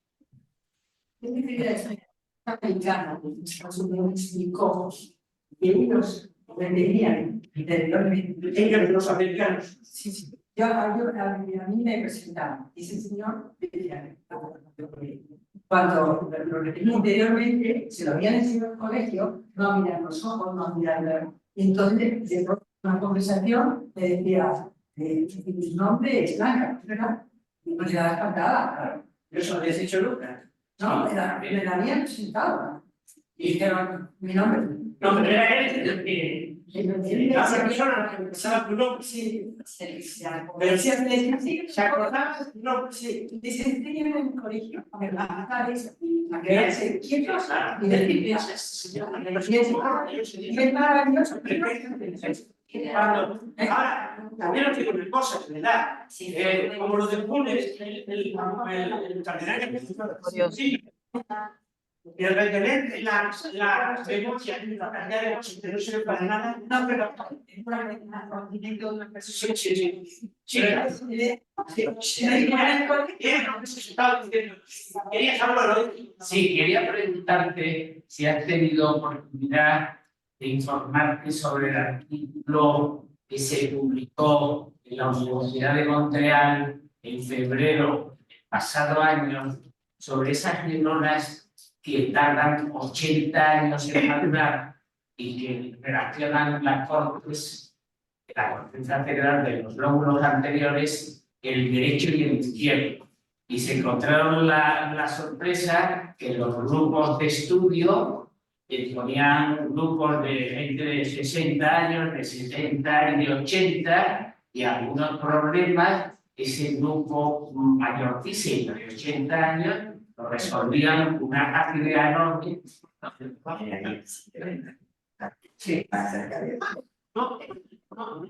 Americano, me explicó que ellos venderían interiormente.
Ellos, los americanos.
Sí, sí. A mí me presentaron, y ese señor decía, cuando lo repetí interiormente, se lo habían enseñado en el colegio, no mirar los ojos, no mirar. Y entonces, de una conversación, me decía, tu nombre es Blanca, ¿verdad? Y me quedaba encantada, claro.
¿Eso lo habías dicho nunca?
No, me la habían presentado. Y dijeron, mi nombre.
No, pero era él. La persona que empezaba tu nombre.
Sí,
Pero
si me decían así,
¿se acordaba? No.
sí, dice, enseñan en el colegio a matar eso, a quedarse quietos y decir, y es maravilloso.
Ahora, también os digo una cosa, ¿verdad? Como lo de Funes, el cardenal que y el retener la memoria y la cantidad de cosas que no sirven para nada, no, pero
Sí, quería preguntarte si has tenido oportunidad de informarte sobre el artículo que se publicó en la Universidad de Montreal en febrero del pasado año sobre esas neuronas que tardan 80 años en madurar y que relacionan la corteza cerebral de los lóbulos anteriores, el derecho y el izquierdo. Y se encontraron la sorpresa que los grupos de estudio ponían grupos de gente de 60 años, de 70 y de 80, y algunos problemas, ese grupo mayorcísimo de 80 años lo resolvían con una facilidad enorme.
Sí. No,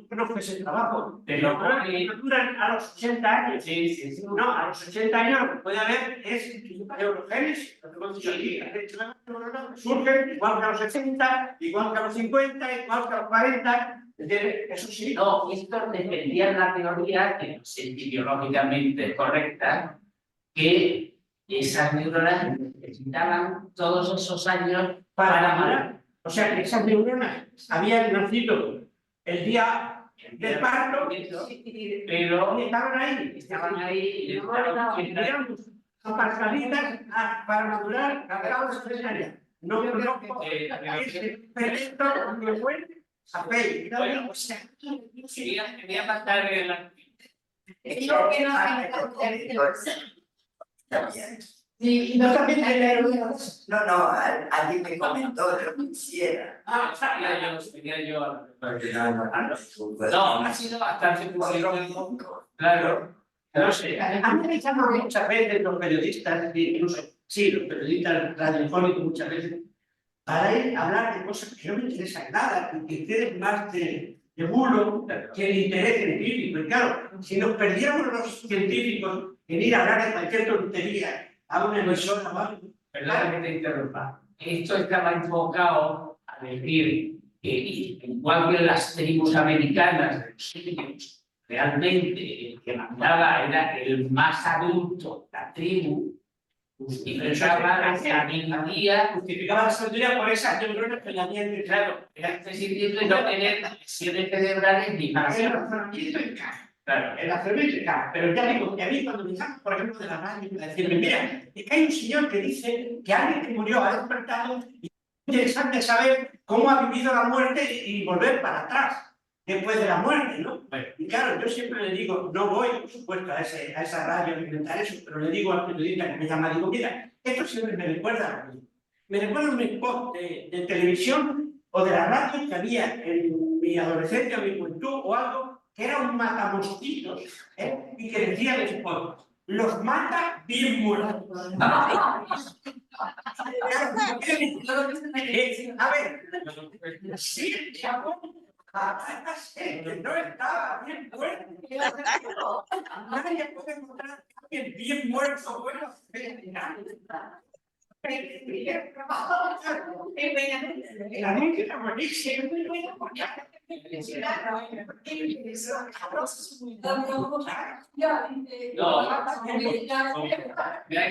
no fue ese trabajo.
Pero
No duran a los 80 años.
sí, sí, sí.
No, a los 80 años lo que puede haber es neurogénesis. Surgen igual que a los 60, igual que a los 50, igual que a los 40. ¿Entiendes? Eso sí.
No, esto defendía la teoría, que no sé si biológicamente correcta, que esas neuronas necesitaban todos esos años para madurar.
O sea, que esas neuronas habían nacido el día del parto,
Pero
estaban ahí y estaban aparcaditas para madurar a cabo de 3 años. No, ese perrito me vuelve a pay.
bueno, o sea, quería matar el
Y no también
No, alguien me comentó de lo que hiciera.
tenía yo. No, ha sido bastante público. Claro.
No sé, a mí me llaman muchas veces los periodistas, incluso, sí, los periodistas radiofónicos muchas veces, para ir a hablar de cosas que no me interesan nada, que interesen más de bulo que el interés científico. Y claro, si nos perdiéramos los científicos en ir a hablar de cualquier tontería a una emisora o algo,
Perdón que te interrumpa. Esto estaba enfocado a decir que, igual que las tribus americanas de los indios, realmente el que mandaba era el más adulto, la tribu, justificaba la sabiduría,
justificaba la sabiduría por esas neuronas que la habían
claro, era imprescindible no tener lesiones cerebrales ni más.
el razonamiento encaja.
Claro,
El razonamiento encaja. Pero ya digo que a mí cuando me llaman, por ejemplo, de la radio, para decirme, mira, es que hay un señor que dice que alguien que murió ha despertado y es interesante saber cómo ha vivido la muerte y volver para atrás después de la muerte, ¿no?
Bueno.
Y claro, yo siempre le digo, no voy, por supuesto, a esa radio a inventar eso, pero le digo al periodista que me llama, digo, mira, esto siempre me recuerda a mí. Me recuerda a un spot de televisión o de la radio que había en mi adolescencia o mi juventud o algo que era un matamosquitos, y que decía el spot, los mata bien muertos. A ver, sí, chavo. Que no estaba bien muerto. Nadie puede encontrar a alguien bien muerto. Bueno, el anuncio era buenísimo.
es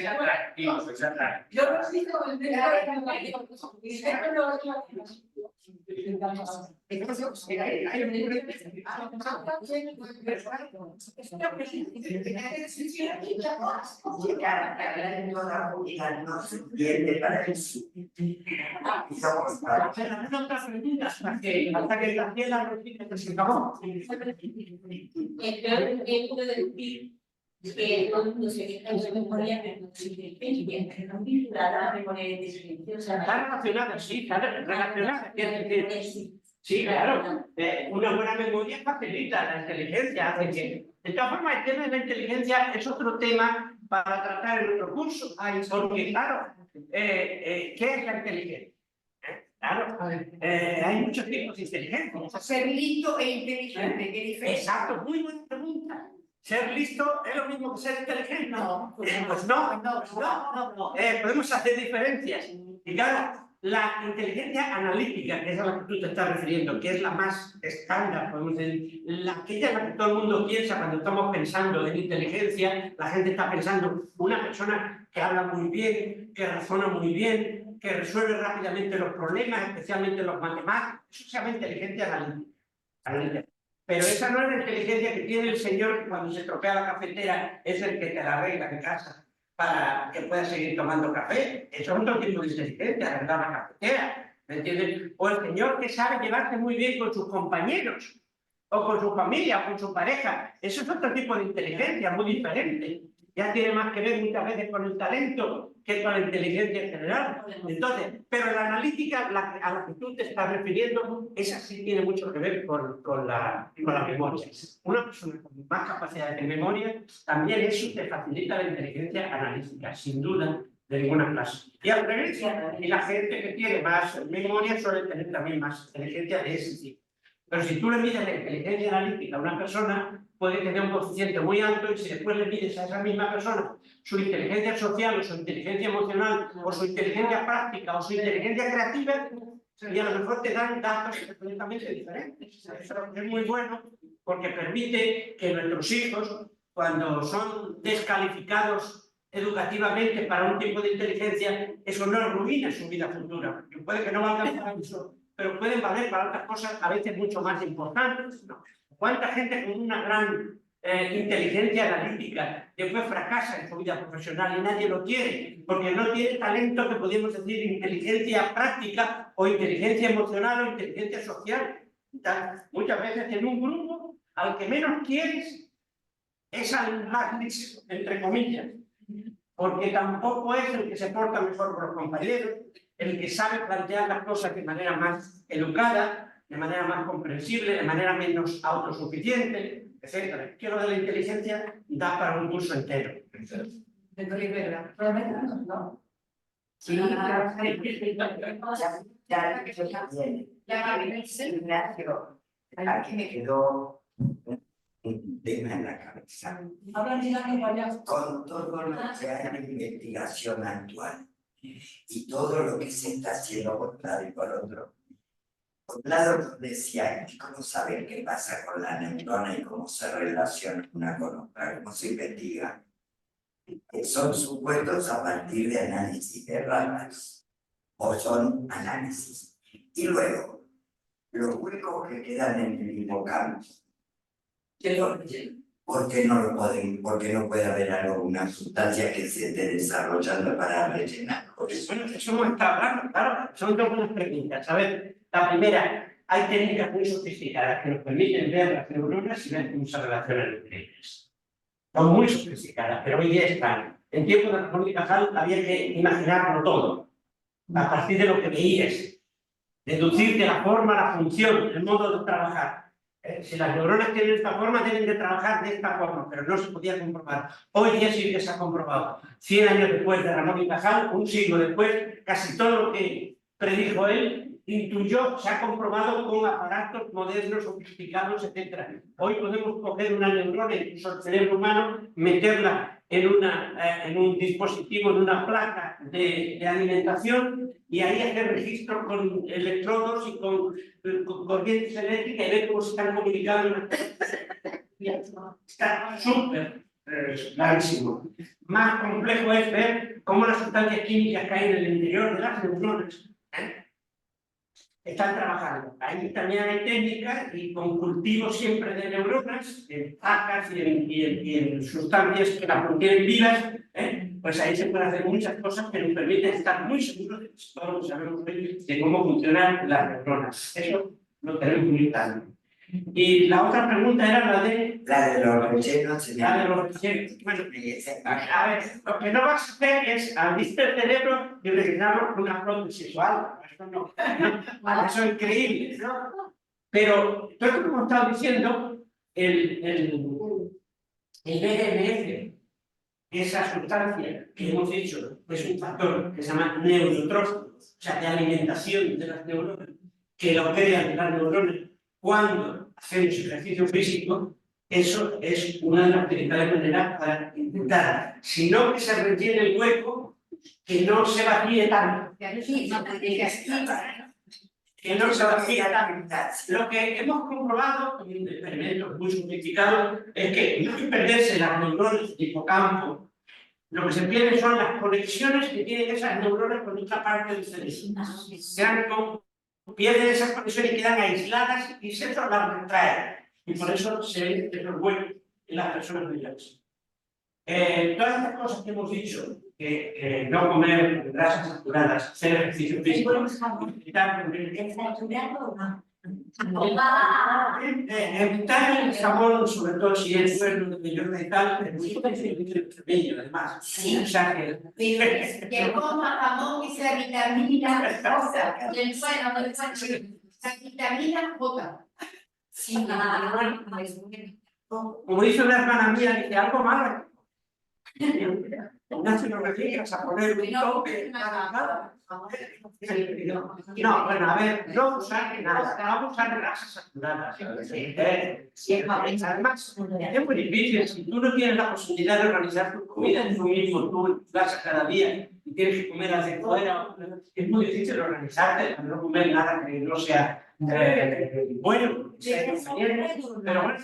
atractivo, es atractivo.
Yo lo siento el
No se entiende para eso. Y somos para
Otra pregunta, hasta que Graciela repite que se acabó.
Que todo el mundo se queja de su memoria, pero no se inteligencia, pero no vinculada a la memoria de inteligencia. O sea,
Está relacionada, sí, está relacionada. Sí, claro. Una buena memoria facilita la inteligencia. Hace que... De todas formas, el tema de la inteligencia es otro tema para tratar en otro curso. Porque, claro, ¿qué es la inteligencia? Claro, hay muchos tipos de inteligencia.
ser listo e inteligente, ¿qué diferencia?
Exacto, muy buena pregunta. ¿Ser listo es lo mismo que ser inteligente?
No,
Pues no. Podemos hacer diferencias. Y claro, la inteligencia analítica, que es a la que tú te estás refiriendo, que es la más estándar, podemos decir, aquella en la que todo el mundo piensa cuando estamos pensando en inteligencia, la gente está pensando una persona que habla muy bien, que razona muy bien, que resuelve rápidamente los problemas, especialmente los matemáticos. Eso se llama inteligencia analítica. Pero esa no es la inteligencia que tiene el señor que cuando se estropea la cafetera es el que te la arregla en casa para que puedas seguir tomando café. Eso es otro tipo de inteligencia, arreglar la cafetera, ¿me entiendes? O el señor que sabe llevarse muy bien con sus compañeros, o con su familia, o con su pareja. Eso es otro tipo de inteligencia, muy diferente. ya tiene más que ver muchas veces con el talento que con la inteligencia en general. Entonces, pero la analítica a la que tú te estás refiriendo, esa sí tiene mucho que ver con la memoria. Una persona con más capacidad de memoria, también eso te facilita la inteligencia analítica, sin duda, de ninguna clase. Y al revés, y la gente que tiene más memoria suele tener también más inteligencia de ese tipo. Pero si tú le mides la inteligencia analítica a una persona, puede tener un coeficiente muy alto, y si después le mides a esa misma persona su inteligencia social, o su inteligencia emocional, o su inteligencia práctica, o su inteligencia creativa, y a lo mejor te dan datos completamente diferentes. Eso es muy bueno porque permite que nuestros hijos, cuando son descalificados educativamente para un tipo de inteligencia, eso no arruina su vida futura, porque puede que no valgan para eso, pero pueden valer para otras cosas a veces mucho más importantes, ¿no? ¿Cuánta gente con una gran inteligencia analítica después fracasa en su vida profesional y nadie lo quiere? Porque no tiene talento que podríamos decir inteligencia práctica o inteligencia emocional o inteligencia social. Muchas veces en un grupo al que menos quieres es al más listo, entre comillas, porque tampoco es el que se porta mejor con los compañeros, el que sabe plantear las cosas de manera más educada, de manera más comprensible, de manera menos autosuficiente, etc. Que lo de la inteligencia da para un curso entero.
Pero es verdad, realmente no.
Sí, ya viene. Ignacio, aquí me quedó un tema en la cabeza.
Hablan de la que vaya.
Con todo lo que hay en investigación actual y todo lo que se está haciendo por un lado y por otro. Por un lado nos decía, cómo saber qué pasa con la neurona y cómo se relaciona una con otra, cómo se investiga. Son supuestos a partir de análisis de ratas, o son análisis. Y luego, los huecos que quedan en el hipocampo, ¿por qué no lo pueden? ¿Por qué no puede haber alguna sustancia que se esté desarrollando para rellenar?
Bueno, eso hemos estado hablando, claro, son dos buenas preguntas. A ver, la primera, hay técnicas muy sofisticadas que nos permiten ver las neuronas y ver cómo se relacionan entre ellas. Son muy sofisticadas, pero hoy día están. En tiempos de Ramón y Cajal había que imaginarlo todo, a partir de lo que veías, deducir de la forma, la función, el modo de trabajar. Si las neuronas tienen esta forma, deben de trabajar de esta forma, pero no se podía comprobar. Hoy día sí que se ha comprobado. 100 años después de Ramón y Cajal, un siglo después, casi todo lo que predijo él, intuyó, se ha comprobado con aparatos modernos, sofisticados, etc. Hoy podemos coger una neurona, incluso el cerebro humano, meterla en un dispositivo, en una placa de alimentación, y ahí hacer registros con electrodos y con corrientes eléctricas y ver cómo se están comunicando. Está súper clarísimo. Más complejo es ver cómo las sustancias químicas caen en el interior de las neuronas. Están trabajando. Ahí también hay técnicas y con cultivos siempre de neuronas, en placas y en sustancias que las mantienen vivas, pues ahí se pueden hacer muchas cosas que nos permiten estar muy seguros de todo lo que sabemos hoy de cómo funcionan las neuronas. Eso lo tenemos muy claro. Y la otra pregunta era la de...
La de los rellenos.
La de los rellenos. Bueno, a ver, lo que no vas a hacer es abrir el cerebro y rellenarlo con una prótesis o algo. Eso no. Eso es increíble, ¿no? Pero todo esto que hemos estado diciendo, el BDNF, esa sustancia que hemos dicho es un factor que se llama neurotrófico, o sea, de alimentación de las neuronas, que lo crean las neuronas cuando hacemos ejercicio físico. Eso es una de las principales maneras para intentar, si no que se rellene el hueco, que no se vacíe tanto. Que no se vacíe tanto. Lo que hemos comprobado con experimentos muy sofisticados es que no hay que perderse las neuronas del hipocampo. Lo que se pierde son las conexiones que tienen esas neuronas con otra parte del cerebro. Pierden esas conexiones y quedan aisladas y se las retraen. Y por eso se ven esos huecos en las personas mayores. Todas estas cosas que hemos dicho, que no comer grasas saturadas, hacer ejercicio físico,
¿Es saturado o no?
Evitar el jamón, sobre todo si es bueno de Mallorca y tal, es muy pequeño, además.
Sí.
O sea que...
Que coma jamón y esa vitamina J. Esa vitamina J. Sí,
Como dice una hermana mía, dice algo malo. No se lo refieres a poner un toque. Nada. No, bueno, a ver, no usar nada, vamos a usar grasas saturadas. Además, es muy difícil. Si tú no tienes la posibilidad de organizar tu comida en tu mismo, tú en tu casa cada día y tienes que comer hacia fuera, es muy difícil organizarte para no comer nada que no sea bueno. Pero bueno.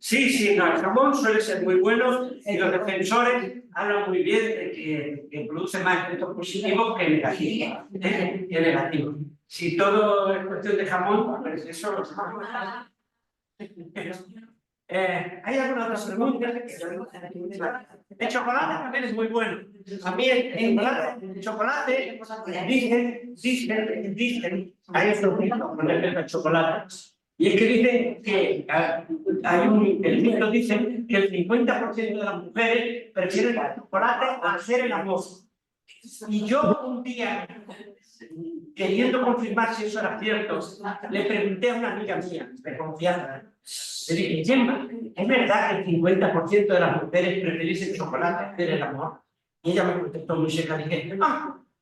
Sí, no, el jamón suele ser muy bueno y los defensores hablan muy bien de que produce más efectos positivos que negativos. Si todo es cuestión de jamón, pues eso lo sabemos. ¿Hay alguna otra pregunta? El chocolate también es muy bueno. A mí el chocolate, dicen, hay otro mito con respecto al chocolate. Y es que dicen que el mito dice que el 50% de las mujeres prefieren el chocolate a hacer el amor. Y yo un día, queriendo confirmar si eso era cierto, le pregunté a una amiga mía de confianza. Le dije, Gemma, ¿es verdad que el 50% de las mujeres preferís el chocolate a hacer el amor? Y ella me contestó muy seca, dije,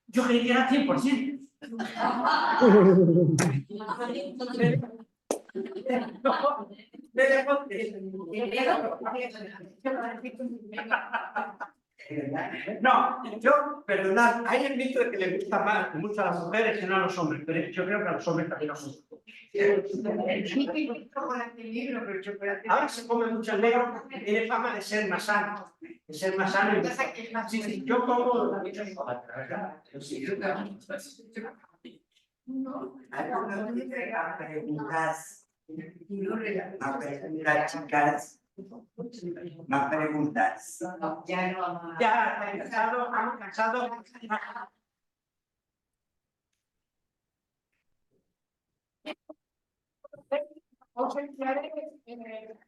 yo creí que era 100%. No, yo, perdonad, hay el mito de que le gusta más mucho a las mujeres que no a los hombres, pero yo creo que a los hombres también los gusta. Ahora se come mucho el negro porque tiene fama de ser más sano. De ser más sano. Sí, yo como mucho chocolate, la verdad.
Más preguntas.
Ya, hemos cansado. Os enviaré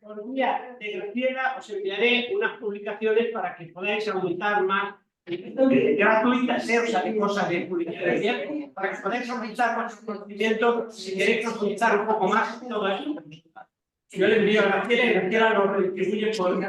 por vía de Graciela, os enviaré unas publicaciones para que podáis aumentar más gratuitas, o sea, de cosas de publicación, para que podáis aumentar más conocimiento si queréis profundizar un poco más en todo esto. Yo le envío a Graciela y Graciela lo redistribuye por...